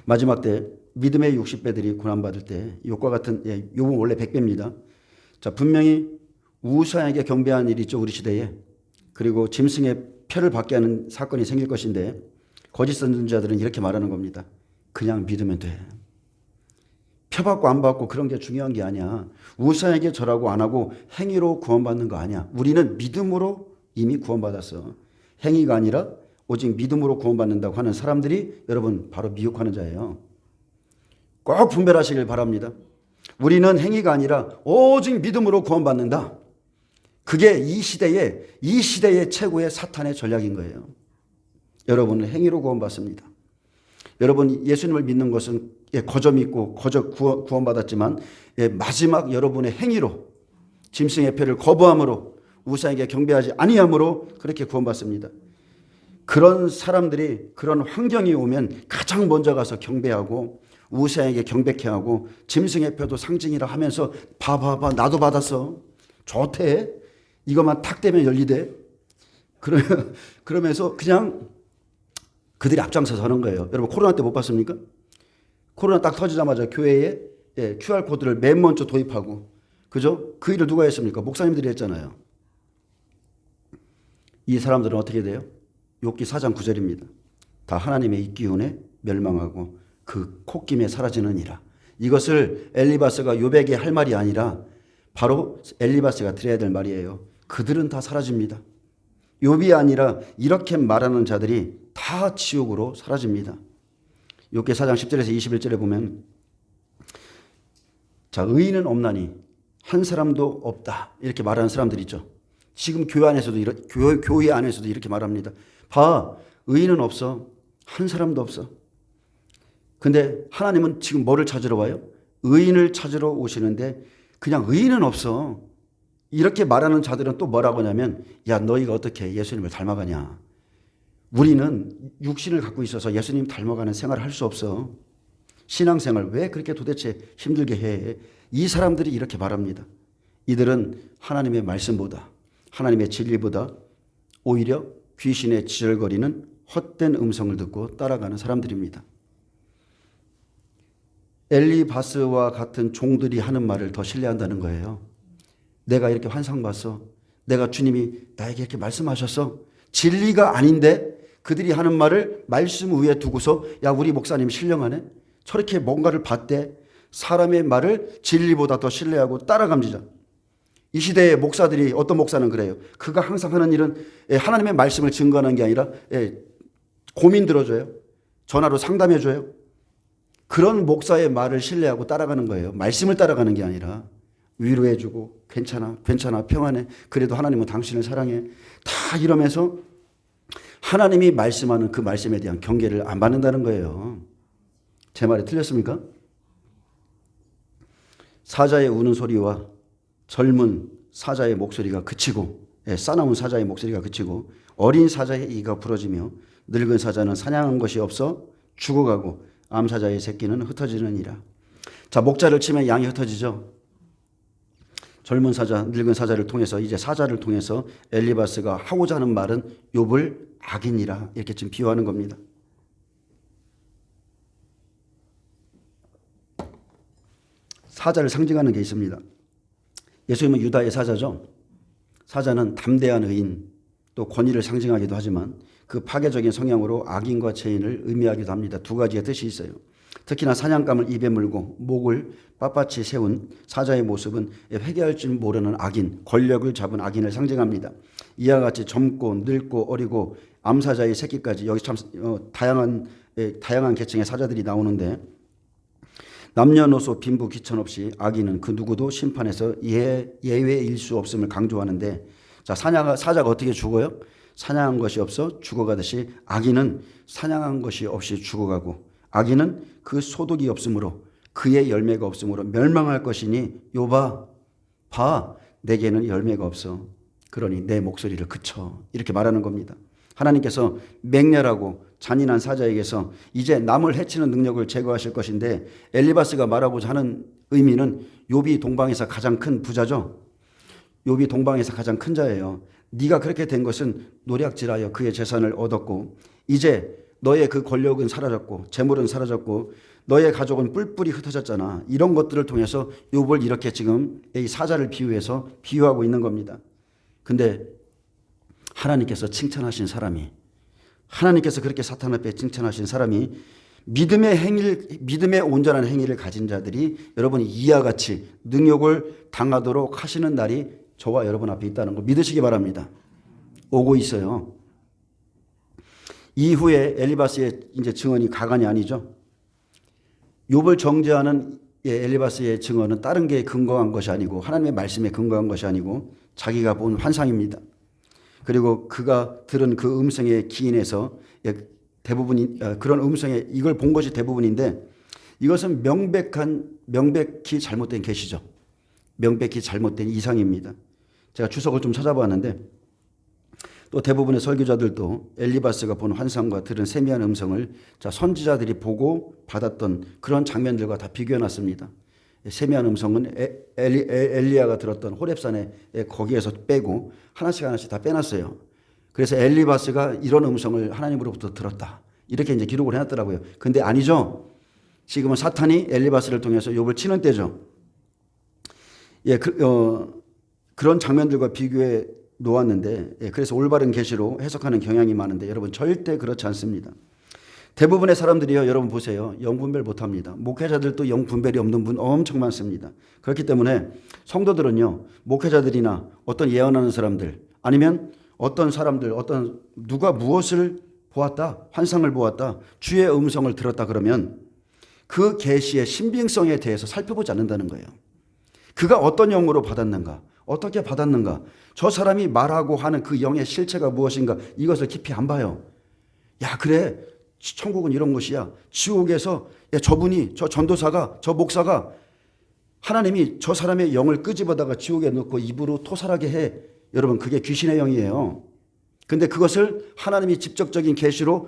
마지막 때 믿음의 60배들이 고난받을 때 욕과 같은, 욕은 원래 100배입니다. 자, 분명히 우사에게 경배한 일이 있죠. 우리 시대에. 그리고 짐승의 표를 받게 하는 사건이 생길 것인데 거짓 선지자들은 이렇게 말하는 겁니다. 그냥 믿으면 돼. 표 받고 안 받고 그런 게 중요한 게 아니야. 우사에게 절하고 안 하고 행위로 구원받는 거 아니야. 우리는 믿음으로 이미 구원받았어. 행위가 아니라 오직 믿음으로 구원받는다고 하는 사람들이 여러분 바로 미혹하는 자예요. 꼭 분별하시길 바랍니다. 우리는 행위가 아니라 오직 믿음으로 구원받는다. 그게 이 시대의 최고의 사탄의 전략인 거예요. 여러분은 행위로 구원받습니다. 여러분 예수님을 믿는 것은 거저 믿고 거저 구원받았지만 마지막 여러분의 행위로 짐승의 표를 거부함으로 우상에게 경배하지 아니함으로 그렇게 구원받습니다. 그런 사람들이 그런 환경이 오면 가장 먼저 가서 경배하고 우상에게 경배케 하고 짐승의 표도 상징이라 하면서 봐봐봐 나도 받았어. 좋대. 이것만 탁 대면 열리대. 그러면서 그냥 그들이 앞장서서 하는 거예요. 여러분 코로나 때 못 봤습니까? 코로나 딱 터지자마자 교회에 QR코드를 맨 먼저 도입하고 그죠? 그 일을 누가 했습니까? 목사님들이 했잖아요. 이 사람들은 어떻게 돼요? 욥기 4장 9절입니다. 다 하나님의 입기운에 멸망하고 그 콧김에 사라지느니라. 이것을 엘리바스가 욥에게 할 말이 아니라 바로 엘리바스가 드려야 될 말이에요. 그들은 다 사라집니다. 욥이 아니라 이렇게 말하는 자들이 다 지옥으로 사라집니다. 욥기 4장 10절에서 21절에 보면 자 의인은 없나니 한 사람도 없다 이렇게 말하는 사람들 있죠. 지금 교회 안에서도 이렇게 말합니다. 봐 의인은 없어. 한 사람도 없어. 근데 하나님은 지금 뭐를 찾으러 와요? 의인을 찾으러 오시는데 그냥 의인은 없어. 이렇게 말하는 자들은 또 뭐라고 하냐면 야 너희가 어떻게 예수님을 닮아가냐. 우리는 육신을 갖고 있어서 예수님 닮아가는 생활을 할 수 없어. 신앙생활 왜 그렇게 도대체 힘들게 해. 이 사람들이 이렇게 말합니다. 이들은 하나님의 말씀보다 하나님의 진리보다 오히려 귀신의 지절거리는 헛된 음성을 듣고 따라가는 사람들입니다. 엘리바스와 같은 종들이 하는 말을 더 신뢰한다는 거예요. 내가 이렇게 환상 봤어. 내가 주님이 나에게 이렇게 말씀하셨어. 진리가 아닌데 그들이 하는 말을 말씀 위에 두고서 야 우리 목사님 신령하네. 저렇게 뭔가를 봤대. 사람의 말을 진리보다 더 신뢰하고 따라갑니다. 이 시대의 목사들이 어떤 목사는 그래요. 그가 항상 하는 일은 하나님의 말씀을 증거하는 게 아니라 고민 들어줘요. 전화로 상담해줘요. 그런 목사의 말을 신뢰하고 따라가는 거예요. 말씀을 따라가는 게 아니라 위로해주고 괜찮아 평안해. 그래도 하나님은 당신을 사랑해. 다 이러면서 하나님이 말씀하는 그 말씀에 대한 경계를 안 받는다는 거예요. 제 말이 틀렸습니까? 사자의 우는 소리와 젊은 사자의 목소리가 그치고, 싸나운 사자의 목소리가 그치고, 어린 사자의 이가 부러지며 늙은 사자는 사냥한 것이 없어 죽어가고 암사자의 새끼는 흩어지느니라. 자, 목자를 치면 양이 흩어지죠. 젊은 사자, 늙은 사자를 통해서, 이제 사자를 통해서 엘리바스가 하고자 하는 말은 욥을 악인이라 이렇게 지금 비유하는 겁니다. 사자를 상징하는 게 있습니다. 예수님은 유다의 사자죠. 사자는 담대한 의인, 또 권위를 상징하기도 하지만 그 파괴적인 성향으로 악인과 죄인을 의미하기도 합니다. 두 가지의 뜻이 있어요. 특히나 사냥감을 입에 물고 목을 빳빳이 세운 사자의 모습은 회개할 줄 모르는 악인, 권력을 잡은 악인을 상징합니다. 이와 같이 젊고 늙고 어리고 암사자의 새끼까지, 여기 참 다양한 계층의 사자들이 나오는데, 남녀노소 빈부 귀천 없이 악인은 그 누구도 심판에서 예외일 수 없음을 강조하는데, 자, 사자가 어떻게 죽어요? 사냥한 것이 없어 죽어가듯이 악인은 사냥한 것이 없이 죽어가고, 악인은 그 소득이 없으므로, 그의 열매가 없으므로 멸망할 것이니 욥아 봐, 내게는 열매가 없어. 그러니 내 목소리를 그쳐. 이렇게 말하는 겁니다. 하나님께서 맹렬하고 잔인한 사자에게서 이제 남을 해치는 능력을 제거하실 것인데, 엘리바스가 말하고자 하는 의미는 욥이 동방에서 가장 큰 부자죠. 욥이 동방에서 가장 큰 자예요. 네가 그렇게 된 것은 노략질하여 그의 재산을 얻었고, 이제 너의 그 권력은 사라졌고 재물은 사라졌고 너의 가족은 뿔뿔이 흩어졌잖아. 이런 것들을 통해서 욥을 이렇게 지금 이 사자를 비유해서 비유하고 있는 겁니다. 근데 하나님께서 칭찬하신 사람이, 하나님께서 그렇게 사탄 앞에 칭찬하신 사람이, 믿음의 온전한 행위를 가진 자들이 여러분이 이와 같이 능욕을 당하도록 하시는 날이 저와 여러분 앞에 있다는 걸 믿으시기 바랍니다. 오고 있어요. 이후에 엘리바스의 이제 증언이 가관이 아니죠. 욥을 정죄하는 엘리바스의 증언은 다른 게 근거한 것이 아니고, 하나님의 말씀에 근거한 것이 아니고 자기가 본 환상입니다. 그리고 그가 들은 그 음성에 기인해서 대부분이 그런 음성에 이걸 본 것이 대부분인데, 이것은 명백히 잘못된 계시죠. 명백히 잘못된 이상입니다. 제가 주석을 좀 찾아봤는데, 또 대부분의 설교자들도 엘리바스가 본 환상과 들은 세미한 음성을 선지자들이 보고 받았던 그런 장면들과 다 비교해놨습니다. 세미한 음성은 엘리야가 들었던 호렙산에 거기에서 빼고 하나씩 다 빼놨어요. 그래서 엘리바스가 이런 음성을 하나님으로부터 들었다, 이렇게 이제 기록을 해놨더라고요. 근데 아니죠. 지금은 사탄이 엘리바스를 통해서 욥을 치는 때죠. 그런 장면들과 비교해 놓았는데, 그래서 올바른 계시로 해석하는 경향이 많은데, 여러분 절대 그렇지 않습니다. 대부분의 사람들이요, 여러분 보세요, 영분별 못합니다. 목회자들도 영분별이 없는 분 엄청 많습니다. 그렇기 때문에 성도들은요, 목회자들이나 어떤 예언하는 사람들, 아니면 어떤 사람들, 누가 무엇을 보았다, 환상을 보았다, 주의 음성을 들었다 그러면 그 계시의 신빙성에 대해서 살펴보지 않는다는 거예요. 그가 어떤 영으로 받았는가, 어떻게 받았는가, 저 사람이 말하고 하는 그 영의 실체가 무엇인가, 이것을 깊이 안 봐요. 야, 그래, 천국은 이런 것이야. 지옥에서 저분이, 저 전도사가, 저 목사가, 하나님이 저 사람의 영을 끄집어다가 지옥에 넣고 입으로 토살하게 해. 여러분, 그게 귀신의 영이에요. 근데 그것을 하나님이 직접적인 계시로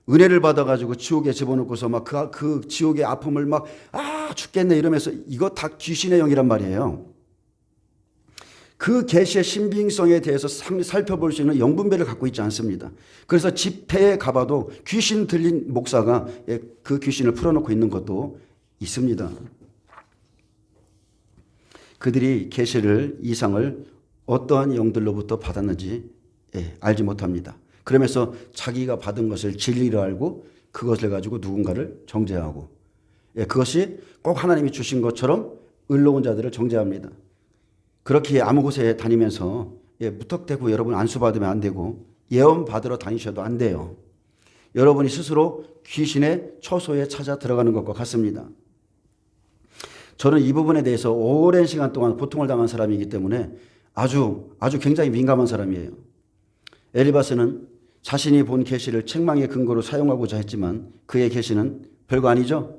은혜를 받아가지고 지옥에 집어넣고서 막 그 지옥의 아픔을 막 죽겠네 이러면서, 이거 다 귀신의 영이란 말이에요. 그 계시의 신빙성에 대해서 살펴볼 수 있는 영분별을 갖고 있지 않습니다. 그래서 집회에 가봐도 귀신 들린 목사가 그 귀신을 풀어놓고 있는 것도 있습니다. 그들이 계시를, 이상을 어떠한 영들로부터 받았는지 알지 못합니다. 그러면서 자기가 받은 것을 진리로 알고 그것을 가지고 누군가를 정죄하고, 그것이 꼭 하나님이 주신 것처럼 의로운 자들을 정죄합니다. 그렇게 아무 곳에 다니면서 무턱대고 여러분 안수받으면 안 되고 예언 받으러 다니셔도 안 돼요. 여러분이 스스로 귀신의 처소에 찾아 들어가는 것과 같습니다. 저는 이 부분에 대해서 오랜 시간 동안 고통을 당한 사람이기 때문에 아주 굉장히 민감한 사람이에요. 엘리바스는 자신이 본 계시를 책망의 근거로 사용하고자 했지만 그의 계시는 별거 아니죠?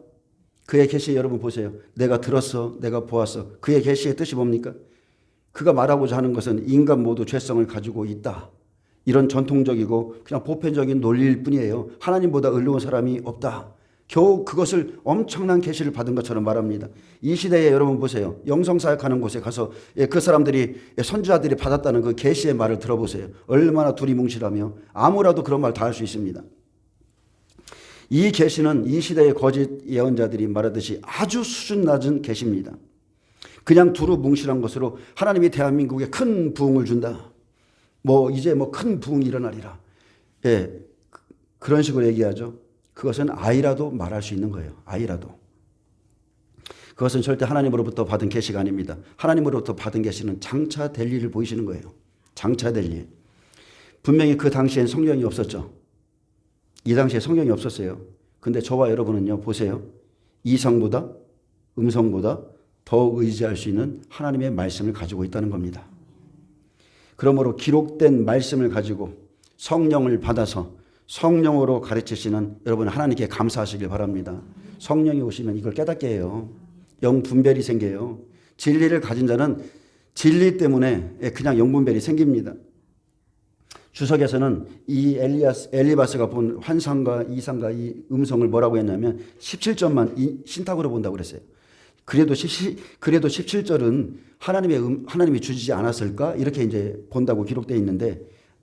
그의 계시 여러분 보세요. 내가 들었어. 내가 보았어. 그의 계시의 뜻이 뭡니까? 그가 말하고자 하는 것은 인간 모두 죄성을 가지고 있다. 이런 전통적이고 그냥 보편적인 논리일 뿐이에요. 하나님보다 의로운 사람이 없다. 겨우 그것을 엄청난 계시를 받은 것처럼 말합니다. 이 시대에 여러분 보세요. 영성사역하는 곳에 가서 그 사람들이 선지자들이 받았다는 그 계시의 말을 들어보세요. 얼마나 두리뭉실하며 아무라도 그런 말 다 할 수 있습니다. 이 계시는 이 시대의 거짓 예언자들이 말하듯이 아주 수준 낮은 계시입니다. 그냥 두루뭉실한 것으로 하나님이 대한민국에 큰 부흥을 준다. 이제 큰 부흥이 일어나리라. 예, 그런 식으로 얘기하죠. 그것은 아이라도 말할 수 있는 거예요. 아이라도. 그것은 절대 하나님으로부터 받은 계시가 아닙니다. 하나님으로부터 받은 계시는 장차 될 일을 보이시는 거예요. 장차 될 일. 분명히 그 당시엔 성령이 없었죠. 이 당시에 성령이 없었어요. 근데 저와 여러분은요. 보세요. 이성보다 음성보다 더 의지할 수 있는 하나님의 말씀을 가지고 있다는 겁니다. 그러므로 기록된 말씀을 가지고 성령을 받아서 성령으로 가르치시는 여러분 하나님께 감사하시길 바랍니다. 성령이 오시면 이걸 깨닫게 해요. 영분별이 생겨요. 진리를 가진 자는 진리 때문에 그냥 영분별이 생깁니다. 주석에서는 이 엘리바스가 본 환상과 이상과 이 음성을 뭐라고 했냐면 17절만 신탁으로 본다고 그랬어요. 그래도 17절은 하나님이 주지 않았을까? 이렇게 이제 본다고 기록되어 있는데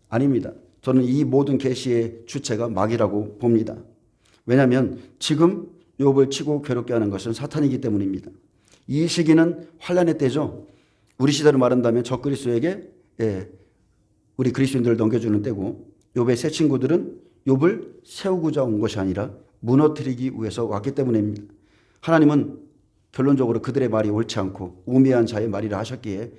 아닙니다. 저는 이 모든 계시의 주체가 마귀라고 봅니다. 왜냐하면 지금 욥을 치고 괴롭게 하는 것은 사탄이기 때문입니다. 이 시기는 환란의 때죠. 우리 시대로 말한다면 적그리스도에게 우리 그리스도인들을 넘겨주는 때고 욥의 새 친구들은 욥을 세우고자 온 것이 아니라 무너뜨리기 위해서 왔기 때문입니다. 하나님은 결론적으로 그들의 말이 옳지 않고 우매한 자의 말이라 하셨기에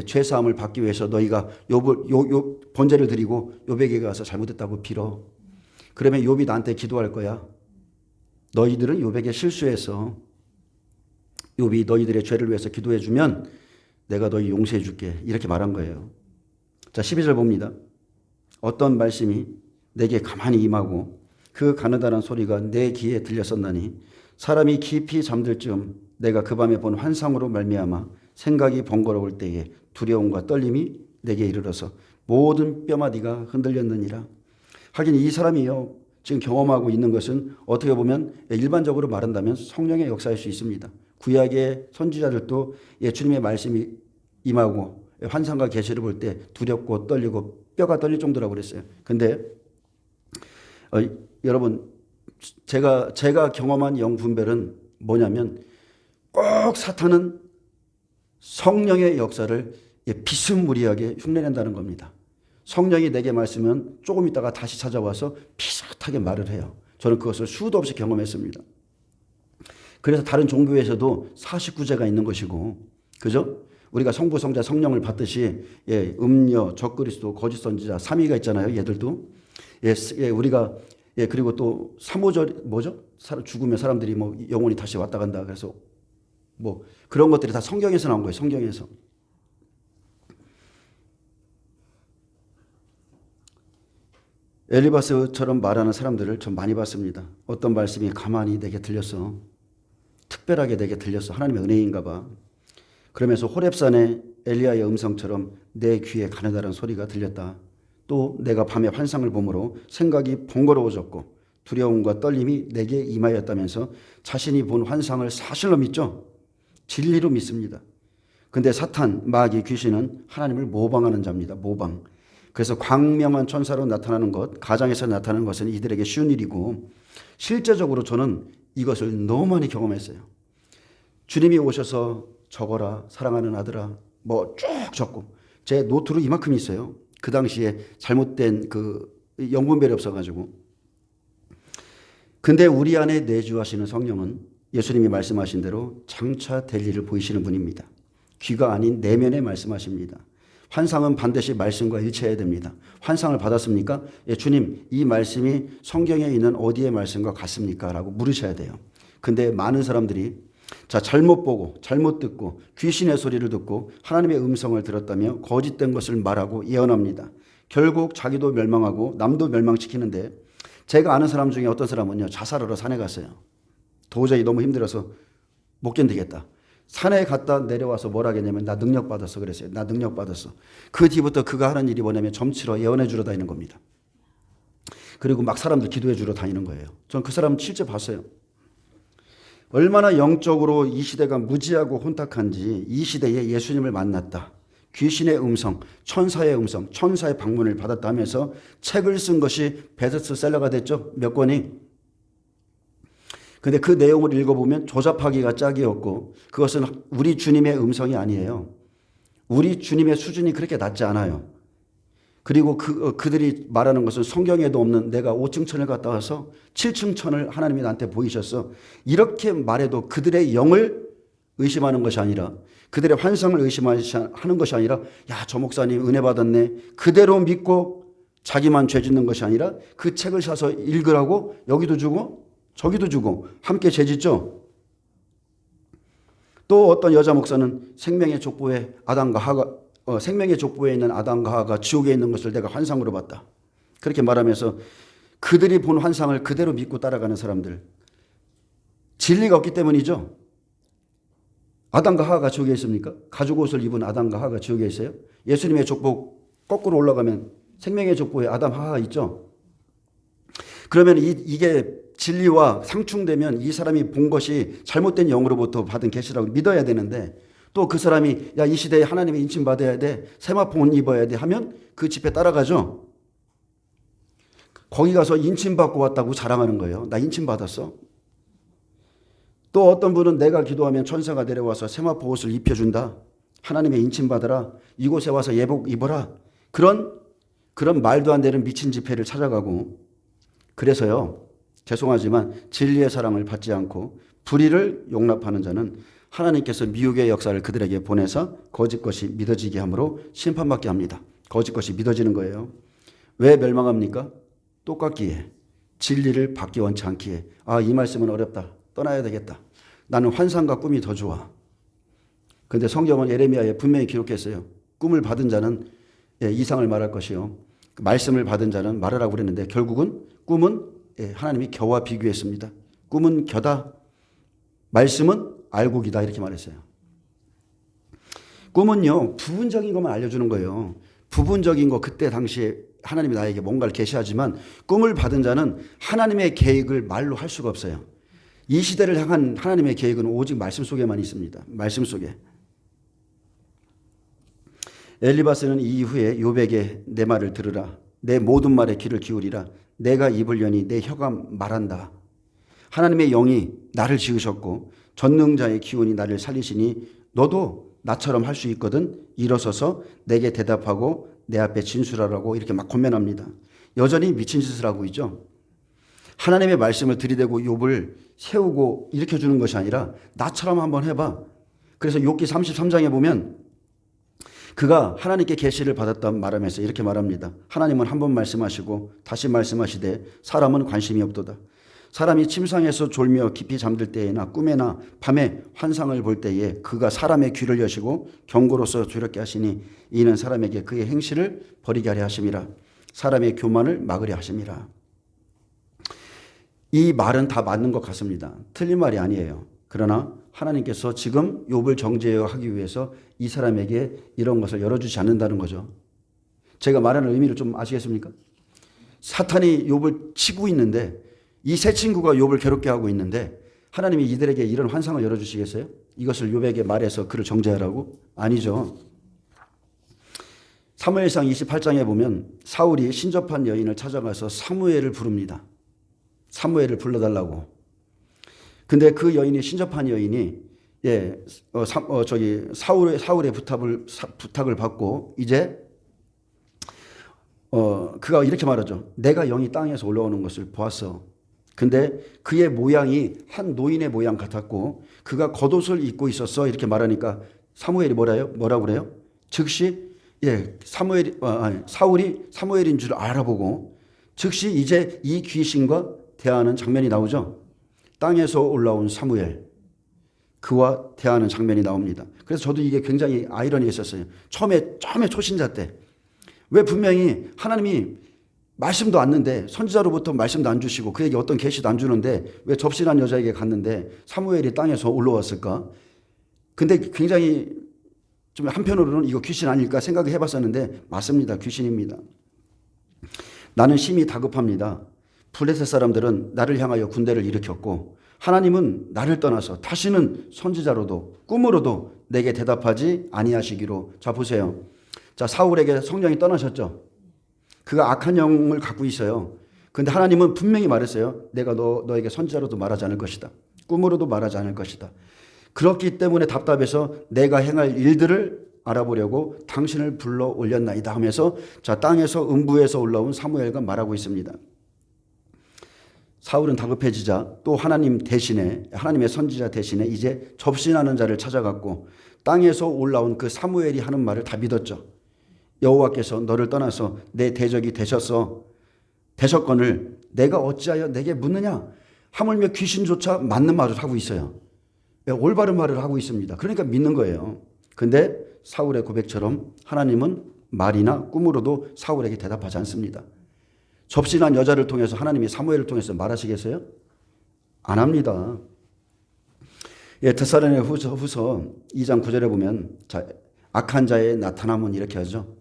죄사함을 받기 위해서 너희가 욥을 번제를 드리고 욥에게 가서 잘못했다고 빌어. 그러면 욥이 나한테 기도할 거야. 너희들은 욥에게 실수해서 욥이 너희들의 죄를 위해서 기도해 주면 내가 너희 용서해 줄게. 이렇게 말한 거예요. 자, 12절 봅니다. 어떤 말씀이 내게 가만히 임하고 그 가느다란 소리가 내 귀에 들렸었나니 사람이 깊이 잠들 즈음 내가 그 밤에 본 환상으로 말미암아 생각이 번거로울 때에 두려움과 떨림이 내게 이르러서 모든 뼈마디가 흔들렸느니라. 하긴 이 사람이요 지금 경험하고 있는 것은 어떻게 보면 일반적으로 말한다면 성령의 역사일 수 있습니다. 구약의 선지자들도 주님의 말씀이 임하고 환상과 계시를 볼 때 두렵고 떨리고 뼈가 떨릴 정도라고 그랬어요. 근데 여러분 제가 경험한 영분별은 뭐냐면 꼭 사탄은 성령의 역사를 비스무리하게 흉내낸다는 겁니다. 성령이 내게 말씀은 조금 있다가 다시 찾아와서 비슷하게 말을 해요. 저는 그것을 수도 없이 경험했습니다. 그래서 다른 종교에서도 49제가 있는 것이고, 그죠? 우리가 성부, 성자, 성령을 받듯이 음녀, 적그리스도, 거짓 선지자, 삼위가 있잖아요. 얘들도 우리가 그리고 또 3호절 뭐죠? 죽으면 사람들이 영혼이 다시 왔다 간다. 그래서 그런 것들이 다 성경에서 나온 거예요. 성경에서. 엘리바스처럼 말하는 사람들을 좀 많이 봤습니다. 어떤 말씀이 가만히 내게 들렸어. 특별하게 내게 들렸어. 하나님의 은혜인가 봐. 그러면서 호렙산의 엘리야의 음성처럼 내 귀에 가느다란 소리가 들렸다. 또 내가 밤에 환상을 보므로 생각이 번거로워졌고 두려움과 떨림이 내게 임하였다면서 자신이 본 환상을 사실로 믿죠. 진리로 믿습니다. 근데 사탄, 마귀, 귀신은 하나님을 모방하는 자입니다. 모방. 그래서 광명한 천사로 나타나는 것, 가장에서 나타나는 것은 이들에게 쉬운 일이고 실제적으로 저는 이것을 너무 많이 경험했어요. 주님이 오셔서 적어라, 사랑하는 아들아, 쭉 적고 제 노트로 이만큼 있어요. 그 당시에 잘못된 영분별이 없어가지고. 근데 우리 안에 내주하시는 성령은 예수님이 말씀하신 대로 장차 될 일을 보이시는 분입니다. 귀가 아닌 내면에 말씀하십니다. 환상은 반드시 말씀과 일치해야 됩니다. 환상을 받았습니까? 주님, 이 말씀이 성경에 있는 어디의 말씀과 같습니까? 라고 물으셔야 돼요. 근데 많은 사람들이 잘못 보고 잘못 듣고 귀신의 소리를 듣고 하나님의 음성을 들었다며 거짓된 것을 말하고 예언합니다. 결국 자기도 멸망하고 남도 멸망시키는데, 제가 아는 사람 중에 어떤 사람은요, 자살하러 산에 갔어요. 도저히 너무 힘들어서 못 견디겠다. 산에 갔다 내려와서 뭘 하겠냐면, 나 능력 받았어 그랬어요. 나 능력 받았어. 그 뒤부터 그가 하는 일이 뭐냐면 점치러 예언해 주러 다니는 겁니다. 그리고 막 사람들 기도해 주러 다니는 거예요. 전 그 사람 실제 봤어요. 얼마나 영적으로 이 시대가 무지하고 혼탁한지, 이 시대에 예수님을 만났다, 귀신의 음성, 천사의 음성, 천사의 방문을 받았다 하면서 책을 쓴 것이 베스트셀러가 됐죠. 몇 권이. 근데 그 내용을 읽어보면 조잡하기가 짝이었고, 그것은 우리 주님의 음성이 아니에요. 우리 주님의 수준이 그렇게 낮지 않아요. 그리고 그들이 말하는 것은 성경에도 없는, 내가 5층 천을 갔다 와서 7층 천을 하나님이 나한테 보이셨어, 이렇게 말해도 그들의 영을 의심하는 것이 아니라, 그들의 환상을 의심하는 것이 아니라, 야, 저 목사님 은혜 받았네, 그대로 믿고 자기만 죄 짓는 것이 아니라 그 책을 사서 읽으라고 여기도 주고 저기도 주고 함께 죄 짓죠. 또 어떤 여자 목사는 생명의 족보에 생명의 족보에 있는 아담과 하와가 지옥에 있는 것을 내가 환상으로 봤다, 그렇게 말하면서 그들이 본 환상을 그대로 믿고 따라가는 사람들. 진리가 없기 때문이죠. 아담과 하와가 지옥에 있습니까? 가죽 옷을 입은 아담과 하와가 지옥에 있어요? 예수님의 족보 거꾸로 올라가면 생명의 족보에 아담 하와 있죠. 그러면 이게 진리와 상충되면 이 사람이 본 것이 잘못된 영으로부터 받은 계시라고 믿어야 되는데, 또 그 사람이 야, 이 시대에 하나님의 인침 받아야 돼, 세마포 옷 입어야 돼 하면 그 집에 따라가죠. 거기 가서 인침 받고 왔다고 자랑하는 거예요. 나 인침 받았어. 또 어떤 분은 내가 기도하면 천사가 내려와서 세마포 옷을 입혀준다, 하나님의 인침 받아라, 이곳에 와서 예복 입어라, 그런 말도 안 되는 미친 집회를 찾아가고. 그래서요, 죄송하지만 진리의 사랑을 받지 않고 불의를 용납하는 자는 하나님께서 미혹의 역사를 그들에게 보내서 거짓 것이 믿어지게 함으로 심판받게 합니다. 거짓 것이 믿어지는 거예요. 왜 멸망합니까? 똑같기에, 진리를 받기 원치 않기에. 아, 이 말씀은 어렵다, 떠나야 되겠다, 나는 환상과 꿈이 더 좋아. 그런데 성경은 예레미야에 분명히 기록했어요. 꿈을 받은 자는 이상을 말할 것이요, 말씀을 받은 자는 말하라고 그랬는데, 결국은 꿈은 하나님이 겨와 비교했습니다. 꿈은 겨다, 말씀은 알곡이다, 이렇게 말했어요. 꿈은요, 부분적인 것만 알려주는 거예요. 부분적인 거, 그때 당시에 하나님이 나에게 뭔가를 계시하지만, 꿈을 받은 자는 하나님의 계획을 말로 할 수가 없어요. 이 시대를 향한 하나님의 계획은 오직 말씀 속에만 있습니다. 말씀 속에. 엘리바스는 이후에 욥에게 내 말을 들으라, 내 모든 말에 귀를 기울이라, 내가 입을 여니 내 혀가 말한다. 하나님의 영이 나를 지으셨고 전능자의 기운이 나를 살리시니 너도 나처럼 할 수 있거든. 일어서서 내게 대답하고 내 앞에 진술하라고, 이렇게 막 권면합니다. 여전히 미친 짓을 하고 있죠. 하나님의 말씀을 들이대고 욥을 세우고 일으켜주는 것이 아니라 나처럼 한번 해봐. 그래서 욥기 33장에 보면 그가 하나님께 계시를 받았다는 말하면서 이렇게 말합니다. 하나님은 한 번 말씀하시고 다시 말씀하시되 사람은 관심이 없도다. 사람이 침상에서 졸며 깊이 잠들 때에나 꿈에나 밤에 환상을 볼 때에 그가 사람의 귀를 여시고 경고로서 두렵게 하시니 이는 사람에게 그의 행실을 버리게 하려 하심이라. 사람의 교만을 막으려 하심이라. 이 말은 다 맞는 것 같습니다. 틀린 말이 아니에요. 그러나 하나님께서 지금 욥을 정죄하기 위해서 이 사람에게 이런 것을 열어주지 않는다는 거죠. 제가 말하는 의미를 좀 아시겠습니까? 사탄이 욥을 치고 있는데, 이 세 친구가 욥을 괴롭게 하고 있는데 하나님이 이들에게 이런 환상을 열어주시겠어요? 이것을 욥에게 말해서 그를 정죄하라고? 아니죠. 사무엘상 28장에 보면 사울이 신접한 여인을 찾아가서 사무엘을 부릅니다. 사무엘을 불러달라고. 근데 그 여인이, 신접한 여인이 사울의 부탁을 받고 이제 그가 이렇게 말하죠. 내가 영이 땅에서 올라오는 것을 보았어. 근데 그의 모양이 한 노인의 모양 같았고 그가 겉옷을 입고 있었어. 이렇게 말하니까 사무엘이 뭐라고 그래요? 즉시 사울이 사무엘인 줄 알아보고 즉시 이제 이 귀신과 대하는 장면이 나오죠. 땅에서 올라온 사무엘, 그와 대하는 장면이 나옵니다. 그래서 저도 이게 굉장히 아이러니했었어요. 처음에 초신자 때 왜 분명히 하나님이 말씀도 않는데, 선지자로부터 말씀도 안 주시고 그에게 어떤 계시도 안 주는데 왜 접신한 여자에게 갔는데 사무엘이 땅에서 올라왔을까? 근데 굉장히 좀 한편으로는 이거 귀신 아닐까 생각을 해봤었는데 맞습니다. 귀신입니다. 나는 심히 다급합니다. 블레셋 사람들은 나를 향하여 군대를 일으켰고 하나님은 나를 떠나서 다시는 선지자로도 꿈으로도 내게 대답하지 아니하시기로. 자, 보세요. 자, 사울에게 성령이 떠나셨죠. 그가 악한 영을 갖고 있어요. 근데 하나님은 분명히 말했어요. 내가 너에게 선지자로도 말하지 않을 것이다. 꿈으로도 말하지 않을 것이다. 그렇기 때문에 답답해서 내가 행할 일들을 알아보려고 당신을 불러 올렸나이다 하면서 자, 땅에서 음부에서 올라온 사무엘과 말하고 있습니다. 사울은 다급해지자 또 하나님 대신에, 하나님의 선지자 대신에 이제 접신하는 자를 찾아갔고 땅에서 올라온 그 사무엘이 하는 말을 다 믿었죠. 여호와께서 너를 떠나서 내 대적이 되셨거늘 내가 어찌하여 내게 묻느냐? 하물며 귀신조차 맞는 말을 하고 있어요. 올바른 말을 하고 있습니다. 그러니까 믿는 거예요. 근데 사울의 고백처럼 하나님은 말이나 꿈으로도 사울에게 대답하지 않습니다. 접신한 여자를 통해서 하나님이 사무엘을 통해서 말하시겠어요? 안 합니다. 데살로니가 후서 2장 9절에 보면 자, 악한 자의 나타남은 이렇게 하죠.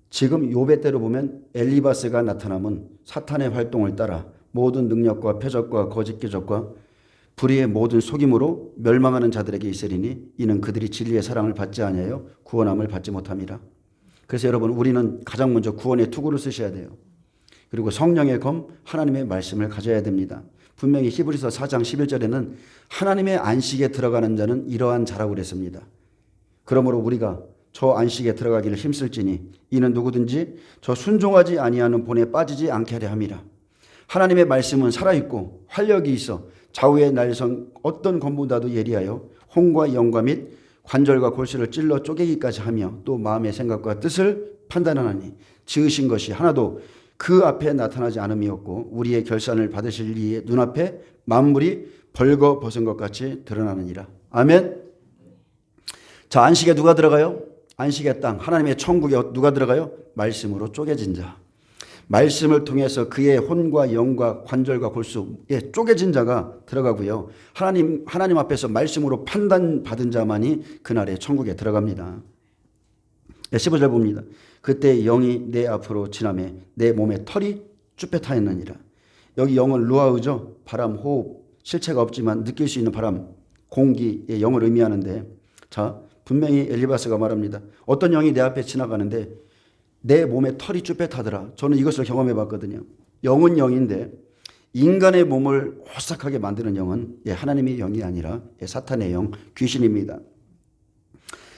지금 욥의 때로 보면 엘리바스가 나타남은 사탄의 활동을 따라 모든 능력과 표적과 거짓 기적과 불의의 모든 속임으로 멸망하는 자들에게 있으리니 이는 그들이 진리의 사랑을 받지 아니하여 구원함을 받지 못함이라. 그래서 여러분 우리는 가장 먼저 구원의 투구를 쓰셔야 돼요. 그리고 성령의 검 하나님의 말씀을 가져야 됩니다. 분명히 히브리서 4장 11절에는 하나님의 안식에 들어가는 자는 이러한 자라고 그랬습니다. 그러므로 우리가 저 안식에 들어가기를 힘쓸지니 이는 누구든지 저 순종하지 아니하는 본에 빠지지 않게 하려 함이라. 하나님의 말씀은 살아있고 활력이 있어 좌우의 날선 어떤 검보다도 예리하여 혼과 영과 및 관절과 골수를 찔러 쪼개기까지 하며 또 마음의 생각과 뜻을 판단하나니 지으신 것이 하나도 그 앞에 나타나지 않음이었고 우리의 결산을 받으실 이의 눈앞에 만물이 벌거벗은 것 같이 드러나느니라. 아멘. 자, 안식에 누가 들어가요? 안식의 땅, 하나님의 천국에 누가 들어가요? 말씀으로 쪼개진 자. 말씀을 통해서 그의 혼과 영과 관절과 골수에 쪼개진 자가 들어가고요. 하나님 앞에서 말씀으로 판단받은 자만이 그날의 천국에 들어갑니다. 15절 봅니다. 그때 영이 내 앞으로 지나매 내 몸에 털이 쭈뼛하였느니라. 여기 영은 루아우죠. 바람, 호흡, 실체가 없지만 느낄 수 있는 바람, 공기의 영을 의미하는데 자, 분명히 엘리바스가 말합니다. 어떤 영이 내 앞에 지나가는데 내 몸에 털이 쭈뼛하더라. 저는 이것을 경험해 봤거든요. 영은 영인데 인간의 몸을 오싹하게 만드는 영은 하나님의 영이 아니라 사탄의 영, 귀신입니다.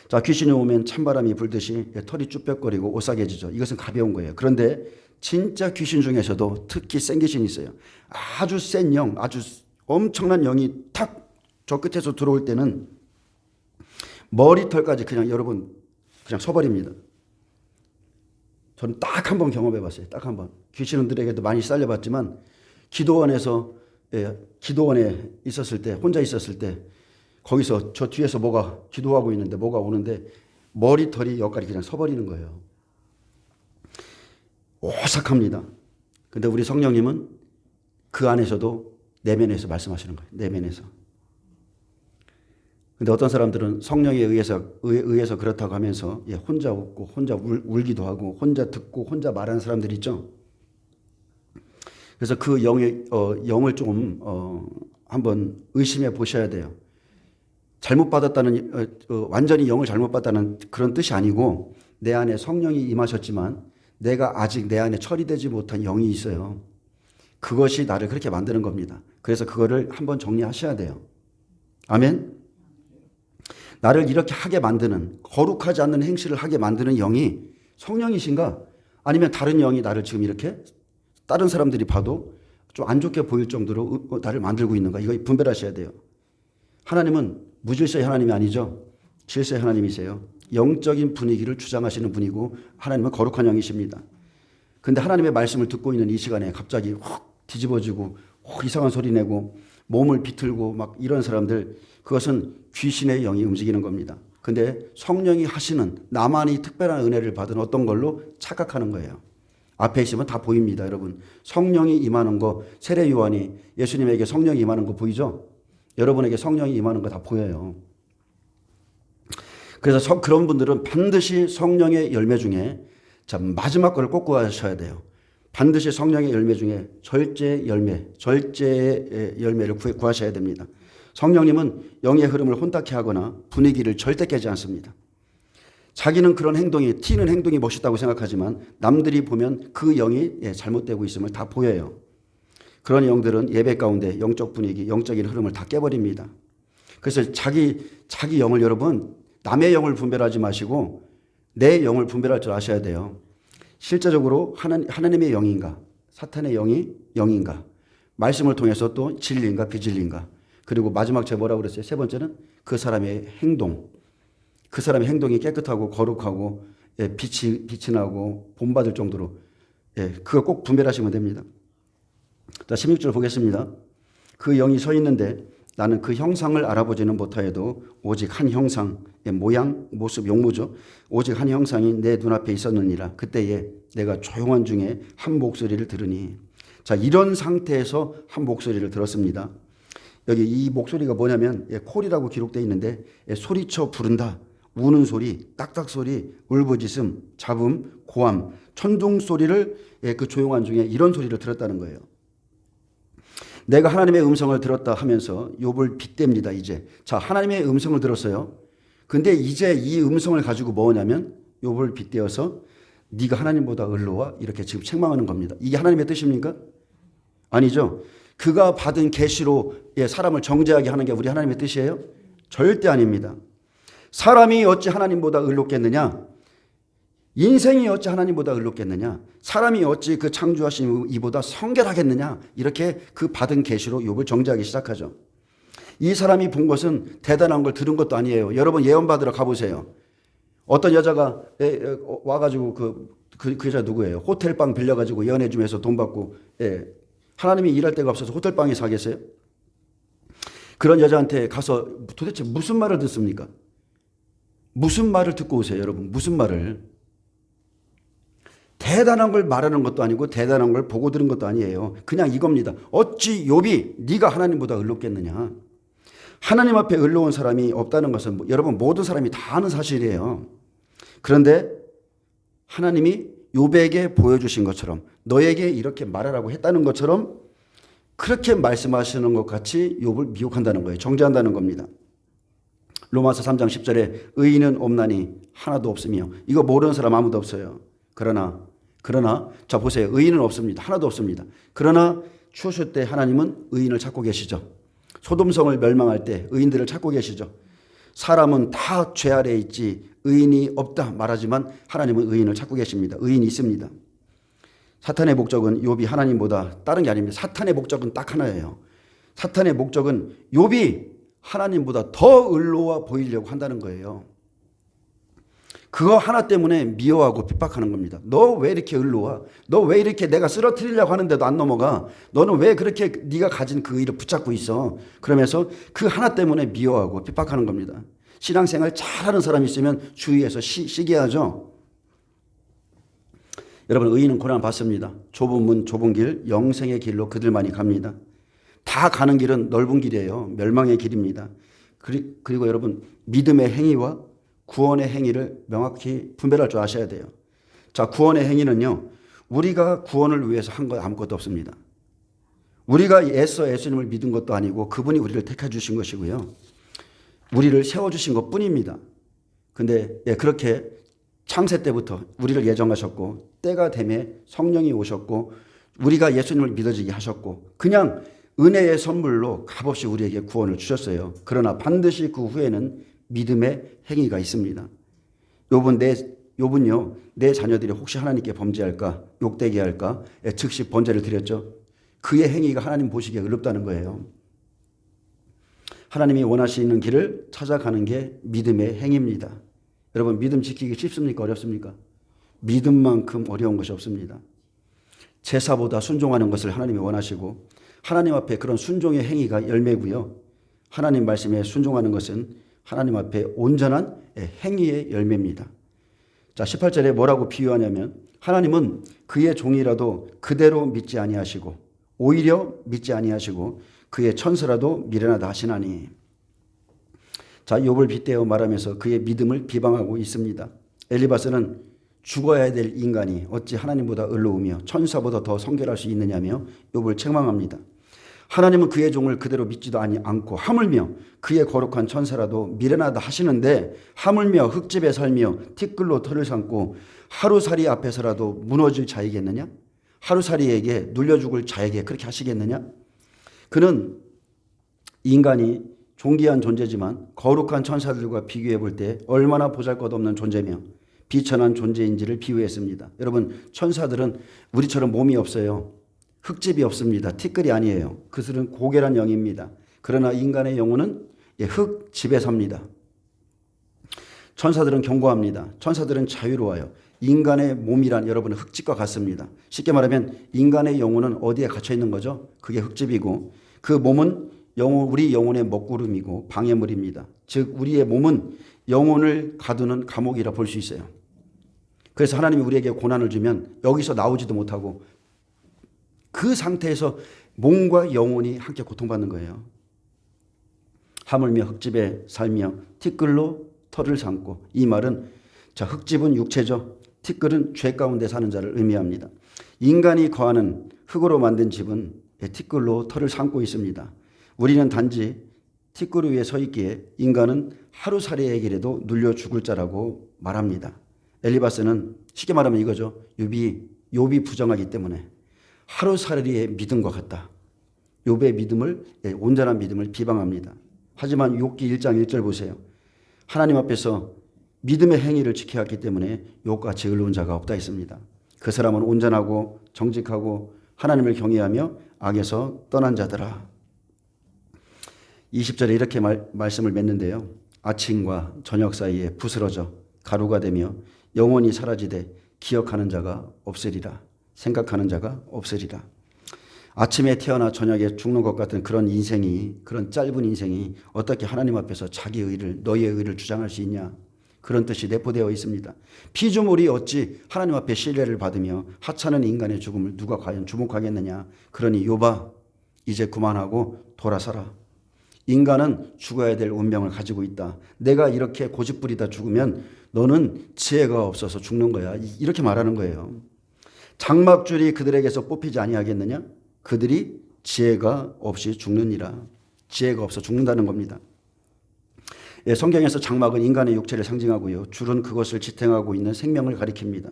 자, 귀신이 오면 찬바람이 불듯이 털이 쭈뼛거리고 오싹해지죠. 이것은 가벼운 거예요. 그런데 진짜 귀신 중에서도 특히 센 귀신이 있어요. 아주 센 영, 아주 엄청난 영이 탁 저 끝에서 들어올 때는 머리털까지 그냥 여러분 그냥 서버립니다. 저는 딱 한 번 경험해 봤어요. 딱 한 번. 귀신들에게도 많이 살려봤지만 기도원에 있었을 때, 혼자 있었을 때 거기서 저 뒤에서 뭐가 기도하고 있는데 뭐가 오는데 머리털이 여기까지 그냥 서버리는 거예요. 오싹합니다. 근데 우리 성령님은 그 안에서도 내면에서 말씀하시는 거예요. 내면에서. 근데 어떤 사람들은 성령에 의해서 그렇다고 하면서 혼자 웃고 혼자 울기도 하고 혼자 듣고 혼자 말하는 사람들 있죠. 그래서 그 영을 조금 한번 의심해 보셔야 돼요. 잘못 받았다는 완전히 영을 잘못 받았다는 그런 뜻이 아니고 내 안에 성령이 임하셨지만 내가 아직 내 안에 처리되지 못한 영이 있어요. 그것이 나를 그렇게 만드는 겁니다. 그래서 그거를 한번 정리하셔야 돼요. 아멘. 나를 이렇게 하게 만드는 거룩하지 않는 행실을 하게 만드는 영이 성령이신가? 아니면 다른 영이 나를 지금 이렇게 다른 사람들이 봐도 좀 안 좋게 보일 정도로 나를 만들고 있는가? 이거 분별하셔야 돼요. 하나님은 무질서의 하나님이 아니죠. 질서의 하나님이세요. 영적인 분위기를 주장하시는 분이고 하나님은 거룩한 영이십니다. 근데 하나님의 말씀을 듣고 있는 이 시간에 갑자기 확 뒤집어지고 이상한 소리 내고 몸을 비틀고 막 이런 사람들 그것은 귀신의 영이 움직이는 겁니다. 근데 성령이 하시는 나만이 특별한 은혜를 받은 어떤 걸로 착각하는 거예요. 앞에 있으면 다 보입니다, 여러분. 성령이 임하는 거, 세례 요한이 예수님에게 성령이 임하는 거 보이죠? 여러분에게 성령이 임하는 거 다 보여요. 그래서 그런 분들은 반드시 성령의 열매 중에 자, 마지막 걸 꼭 구하셔야 돼요. 반드시 성령의 열매 중에 절제의 열매를 구하셔야 됩니다. 성령님은 영의 흐름을 혼탁해 하거나 분위기를 절대 깨지 않습니다. 자기는 그런 행동이, 튀는 행동이 멋있다고 생각하지만 남들이 보면 그 영이 잘못되고 있음을 다 보여요. 그런 영들은 예배 가운데 영적 분위기, 영적인 흐름을 다 깨버립니다. 그래서 자기 영을 여러분, 남의 영을 분별하지 마시고 내 영을 분별할 줄 아셔야 돼요. 실제적으로 하나님의 영인가, 사탄의 영인가, 말씀을 통해서 또 진리인가, 비진리인가, 그리고 마지막 제가 뭐라고 그랬어요? 세 번째는 그 사람의 행동. 그 사람의 행동이 깨끗하고 거룩하고 빛이 나고 본받을 정도로 그걸 꼭 분별하시면 됩니다. 자, 16절 보겠습니다. 그 영이 서 있는데 나는 그 형상을 알아보지는 못하여도 오직 한 형상, 모양, 모습, 용모죠. 오직 한 형상이 내 눈앞에 있었느니라. 그때에 내가 조용한 중에 한 목소리를 들으니. 자, 이런 상태에서 한 목소리를 들었습니다. 여기 이 목소리가 뭐냐면 콜이라고 기록되어 있는데 소리쳐 부른다, 우는 소리, 딱딱 소리, 울부짖음, 잡음, 고함, 천둥 소리를 그 조용한 중에 이런 소리를 들었다는 거예요. 내가 하나님의 음성을 들었다 하면서 욥을 빗댑니다. 이제 자, 하나님의 음성을 들었어요. 근데 이제 이 음성을 가지고 뭐냐면 욥을 빗대어서 네가 하나님보다 의로워 이렇게 지금 책망하는 겁니다. 이게 하나님의 뜻입니까? 아니죠. 그가 받은 계시로 사람을 정죄하게 하는 게 우리 하나님의 뜻이에요? 절대 아닙니다. 사람이 어찌 하나님보다 의롭겠느냐? 인생이 어찌 하나님보다 의롭겠느냐? 사람이 어찌 그 창조하신 이보다 성결하겠느냐? 이렇게 그 받은 계시로 욥을 정죄하기 시작하죠. 이 사람이 본 것은 대단한 걸 들은 것도 아니에요. 여러분 예언 받으러 가보세요. 어떤 여자가 와가지고 그 여자 누구예요? 호텔방 빌려가지고 예언해주면서 돈 받고 하나님이 일할 데가 없어서 호텔방에 사겠어요? 그런 여자한테 가서 도대체 무슨 말을 듣습니까? 무슨 말을 듣고 오세요, 여러분? 무슨 말을? 대단한 걸 말하는 것도 아니고 대단한 걸 보고 들은 것도 아니에요. 그냥 이겁니다. 어찌 욥이 네가 하나님보다 의롭겠느냐? 하나님 앞에 의로운 사람이 없다는 것은 여러분 모든 사람이 다 아는 사실이에요. 그런데 하나님이 욥에게 보여주신 것처럼 너에게 이렇게 말하라고 했다는 것처럼 그렇게 말씀하시는 것 같이 욥을 미혹한다는 거예요. 정죄한다는 겁니다. 로마서 3장 10절에 의인은 없나니 하나도 없으며 이거 모르는 사람 아무도 없어요. 그러나 자 보세요. 의인은 없습니다. 하나도 없습니다. 그러나 추수할 때 하나님은 의인을 찾고 계시죠. 소돔성을 멸망할 때 의인들을 찾고 계시죠. 사람은 다 죄 아래에 있지 의인이 없다 말하지만 하나님은 의인을 찾고 계십니다. 의인이 있습니다. 사탄의 목적은 욥이 하나님보다 다른 게 아닙니다. 사탄의 목적은 딱 하나예요. 사탄의 목적은 욥이 하나님보다 더 의로워 보이려고 한다는 거예요. 그거 하나 때문에 미워하고 핍박하는 겁니다. 너 왜 이렇게 의로워? 너 왜 이렇게 내가 쓰러뜨리려고 하는데도 안 넘어가? 너는 왜 그렇게 네가 가진 그 의를 붙잡고 있어? 그러면서 그 하나 때문에 미워하고 핍박하는 겁니다. 신앙생활 잘하는 사람이 있으면 주위에서 시기하죠. 여러분 의인은 고난을 받습니다. 좁은 문 좁은 길 영생의 길로 그들만이 갑니다. 다 가는 길은 넓은 길이에요. 멸망의 길입니다. 그리고 여러분 믿음의 행위와 구원의 행위를 명확히 분별할 줄 아셔야 돼요. 자, 구원의 행위는요. 우리가 구원을 위해서 한 거 아무것도 없습니다. 우리가 예수님을 믿은 것도 아니고 그분이 우리를 택해 주신 것이고요. 우리를 세워주신 것뿐입니다. 근데 그렇게 창세 때부터 우리를 예정하셨고 때가 되매 성령이 오셨고 우리가 예수님을 믿어지게 하셨고 그냥 은혜의 선물로 값없이 우리에게 구원을 주셨어요. 그러나 반드시 그 후에는 믿음의 행위가 있습니다. 욥은요 내 자녀들이 혹시 하나님께 범죄할까 욕되게 할까 즉시 번제를 드렸죠. 그의 행위가 하나님 보시기에 의롭다는 거예요. 하나님이 원하시는 길을 찾아가는 게 믿음의 행위입니다. 여러분 믿음 지키기 쉽습니까 어렵습니까? 믿음만큼 어려운 것이 없습니다. 제사보다 순종하는 것을 하나님이 원하시고 하나님 앞에 그런 순종의 행위가 열매고요. 하나님 말씀에 순종하는 것은 하나님 앞에 온전한 행위의 열매입니다. 자, 18절에 뭐라고 비유하냐면 하나님은 그의 종이라도 그대로 믿지 아니하시고 오히려 믿지 아니하시고 그의 천사라도 미련하다 하시나니. 자, 욥을 빗대어 말하면서 그의 믿음을 비방하고 있습니다. 엘리바스는 죽어야 될 인간이 어찌 하나님보다 의로우며 천사보다 더 성결할 수 있느냐며 욥을 책망합니다. 하나님은 그의 종을 그대로 믿지도 않고 하물며 그의 거룩한 천사라도 미련하다 하시는데 하물며 흙집에 살며 티끌로 털을 삼고 하루살이 앞에서라도 무너질 자이겠느냐? 하루살이에게 눌려 죽을 자에게 그렇게 하시겠느냐? 그는 인간이 존귀한 존재지만 거룩한 천사들과 비교해 볼 때 얼마나 보잘것없는 존재며 비천한 존재인지를 비유했습니다. 여러분, 천사들은 우리처럼 몸이 없어요. 흙집이 없습니다. 티끌이 아니에요. 그들은 고결한 영입니다. 그러나 인간의 영혼은 흙집에 삽니다. 천사들은 견고합니다. 천사들은 자유로워요. 인간의 몸이란 여러분은 흙집과 같습니다. 쉽게 말하면 인간의 영혼은 어디에 갇혀 있는 거죠? 그게 흙집이고 그 몸은 우리 영혼의 먹구름이고 방해물입니다. 즉 우리의 몸은 영혼을 가두는 감옥이라 볼 수 있어요. 그래서 하나님이 우리에게 고난을 주면 여기서 나오지도 못하고 그 상태에서 몸과 영혼이 함께 고통받는 거예요. 하물며 흙집에 살며 티끌로 털을 삼고, 이 말은 자, 흙집은 육체죠. 티끌은 죄 가운데 사는 자를 의미합니다. 인간이 거하는 흙으로 만든 집은 티끌로 털을 삼고 있습니다. 우리는 단지 티끌 위에 서 있기에 인간은 하루살이의 길에도 눌려 죽을 자라고 말합니다. 엘리바스는 쉽게 말하면 이거죠. 욥이 부정하기 때문에 하루살이의 믿음과 같다. 욥의 믿음을, 온전한 믿음을 비방합니다. 하지만 욥기 1장 1절 보세요. 하나님 앞에서 믿음의 행위를 지켜왔기 때문에 욥같이 의로운 자가 없다 했습니다. 그 사람은 온전하고 정직하고 하나님을 경외하며 악에서 떠난 자더라. 20절에 이렇게 말씀을 맺는데요. 아침과 저녁 사이에 부스러져 가루가 되며 영원히 사라지되 기억하는 자가 없으리라. 생각하는 자가 없으리라. 아침에 태어나 저녁에 죽는 것 같은 그런 인생이, 그런 짧은 인생이 어떻게 하나님 앞에서 자기 의를, 너의 의를 주장할 수 있냐, 그런 뜻이 내포되어 있습니다. 피조물이 어찌 하나님 앞에 신뢰를 받으며 하찮은 인간의 죽음을 누가 과연 주목하겠느냐. 그러니 욥아, 이제 그만하고 돌아서라. 인간은 죽어야 될 운명을 가지고 있다. 내가 이렇게 고집부리다 죽으면 너는 지혜가 없어서 죽는 거야. 이렇게 말하는 거예요. 장막줄이 그들에게서 뽑히지 아니하겠느냐? 그들이 지혜가 없이 죽느니라. 지혜가 없어 죽는다는 겁니다. 성경에서 장막은 인간의 육체를 상징하고요. 줄은 그것을 지탱하고 있는 생명을 가리킵니다.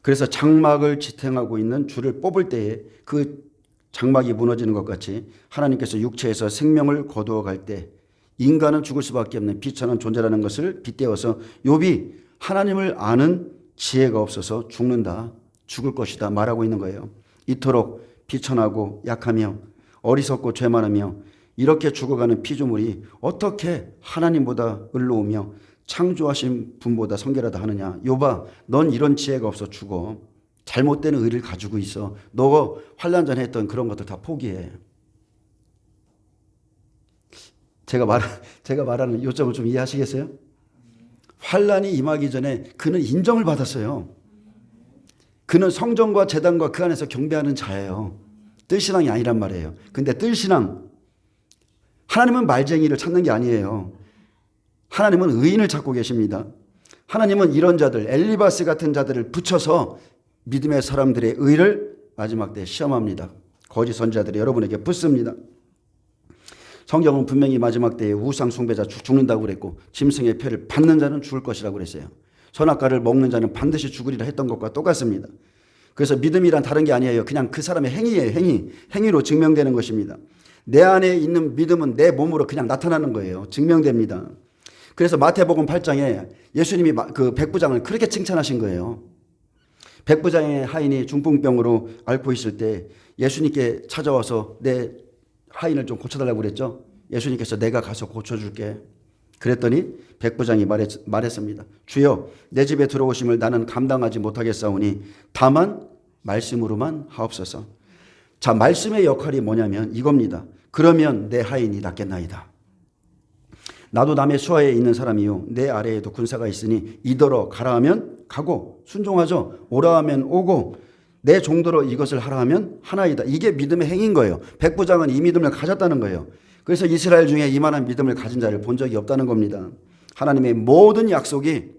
그래서 장막을 지탱하고 있는 줄을 뽑을 때에 그 장막이 무너지는 것 같이 하나님께서 육체에서 생명을 거두어 갈 때 인간은 죽을 수밖에 없는 비천한 존재라는 것을 빗대어서 욥이 하나님을 아는 지혜가 없어서 죽는다, 죽을 것이다 말하고 있는 거예요. 이토록 비천하고 약하며 어리석고 죄 많으며 이렇게 죽어가는 피조물이 어떻게 하나님보다 의로우며 창조하신 분보다 성결하다 하느냐. 욥아, 넌 이런 지혜가 없어 죽어. 잘못된 의를 가지고 있어. 너 환난 전에 했던 그런 것들 다 포기해. 제가 말하는 요점을 좀 이해하시겠어요? 환난이 임하기 전에 그는 인정을 받았어요. 그는 성전과 제단과 그 안에서 경배하는 자예요. 뜰신앙이 아니란 말이에요. 근데 뜰신앙, 하나님은 말쟁이를 찾는 게 아니에요. 하나님은 의인을 찾고 계십니다. 하나님은 이런 자들, 엘리바스 같은 자들을 붙여서 믿음의 사람들의 의를 마지막 때 시험합니다. 거짓 선지자들이 여러분에게 붙습니다. 성경은 분명히 마지막 때에 우상 숭배자 죽는다고 그랬고 짐승의 표를 받는 자는 죽을 것이라고 그랬어요. 선악과를 먹는 자는 반드시 죽으리라 했던 것과 똑같습니다. 그래서 믿음이란 다른 게 아니에요. 그냥 그 사람의 행위예요. 행위로 증명되는 것입니다. 내 안에 있는 믿음은 내 몸으로 그냥 나타나는 거예요. 증명됩니다. 그래서 마태복음 8장에 예수님이 그 백부장을 그렇게 칭찬하신 거예요. 백부장의 하인이 중풍병으로 앓고 있을 때 예수님께 찾아와서 내 하인을 좀 고쳐달라고 그랬죠. 예수님께서 내가 가서 고쳐줄게. 그랬더니 백부장이 말했습니다. 주여, 내 집에 들어오심을 나는 감당하지 못하겠사오니 다만 말씀으로만 하옵소서. 자, 말씀의 역할이 뭐냐면 이겁니다. 그러면 내 하인이 낫겠나이다. 나도 남의 수하에 있는 사람이요 내 아래에도 군사가 있으니 이더러 가라 하면 가고 순종하죠. 오라 하면 오고 내 종도로 이것을 하라 하면 하나이다. 이게 믿음의 행위인 거예요. 백부장은 이 믿음을 가졌다는 거예요. 그래서 이스라엘 중에 이만한 믿음을 가진 자를 본 적이 없다는 겁니다. 하나님의 모든 약속이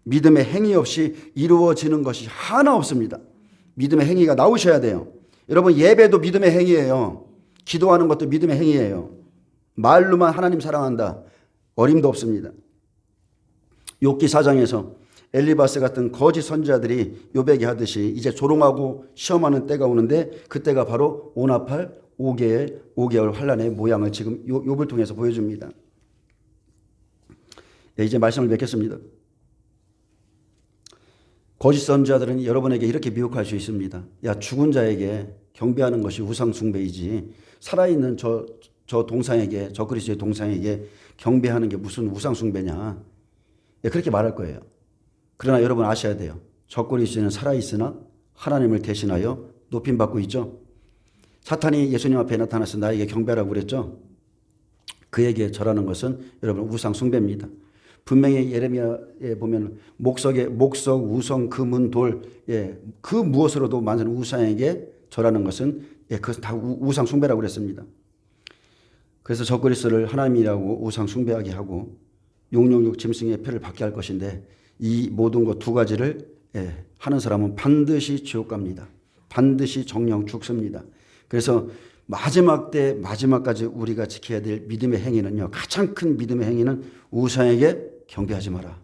믿음의 행위 없이 이루어지는 것이 하나 없습니다. 믿음의 행위가 나오셔야 돼요. 여러분 예배도 믿음의 행위예요. 기도하는 것도 믿음의 행위예요. 말로만 하나님 사랑한다. 어림도 없습니다. 욥기 4장에서 엘리바스 같은 거짓 선지자들이 욥에게 하듯이 이제 조롱하고 시험하는 때가 오는데 그때가 바로 오나팔 5개월 환란의 모양을 지금 욥을 통해서 보여줍니다. 네, 이제 말씀을 맺겠습니다. 거짓 선지자들은 여러분에게 이렇게 미혹할 수 있습니다. 야, 죽은 자에게 경배하는 것이 우상 숭배이지 살아있는 저 동상에게, 저 그리스도의 동상에게 경배하는 게 무슨 우상 숭배냐. 네, 그렇게 말할 거예요. 그러나 여러분 아셔야 돼요. 저 그리스도는 살아있으나 하나님을 대신하여 높임받고 있죠. 사탄이 예수님 앞에 나타나서 나에게 경배하라고 그랬죠. 그에게 절하는 것은 여러분 우상 숭배입니다. 분명히 예레미야에 보면 목석, 우성, 금은, 돌, 그 무엇으로도 만든 우상에게 절하는 것은 그것은 다 우상 숭배라고 그랬습니다. 그래서 저 그리스도를 하나님이라고 우상 숭배하게 하고 666 짐승의 표를 받게 할 것인데 이 모든 것 두 가지를 하는 사람은 반드시 지옥 갑니다. 반드시 정령 죽습니다. 그래서 마지막 때 마지막까지 우리가 지켜야 될 믿음의 행위는요. 가장 큰 믿음의 행위는 우상에게 경배하지 마라.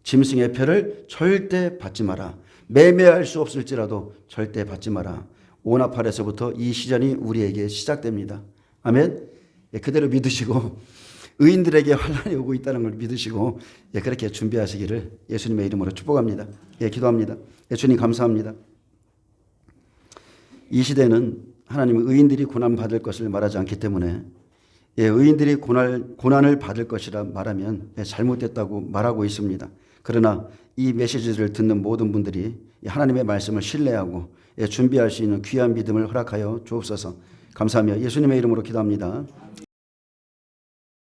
짐승의 표를 절대 받지 마라. 매매할 수 없을지라도 절대 받지 마라. 오나팔에서부터 이 시전이 우리에게 시작됩니다. 아멘. 그대로 믿으시고 의인들에게 환란이 오고 있다는 걸 믿으시고 그렇게 준비하시기를 예수님의 이름으로 축복합니다. 기도합니다. 주님 감사합니다. 이 시대는 하나님은 의인들이 고난받을 것을 말하지 않기 때문에 의인들이 고난을 받을 것이라 말하면 잘못됐다고 말하고 있습니다. 그러나 이 메시지를 듣는 모든 분들이 하나님의 말씀을 신뢰하고 준비할 수 있는 귀한 믿음을 허락하여 주옵소서. 감사하며 예수님의 이름으로 기도합니다.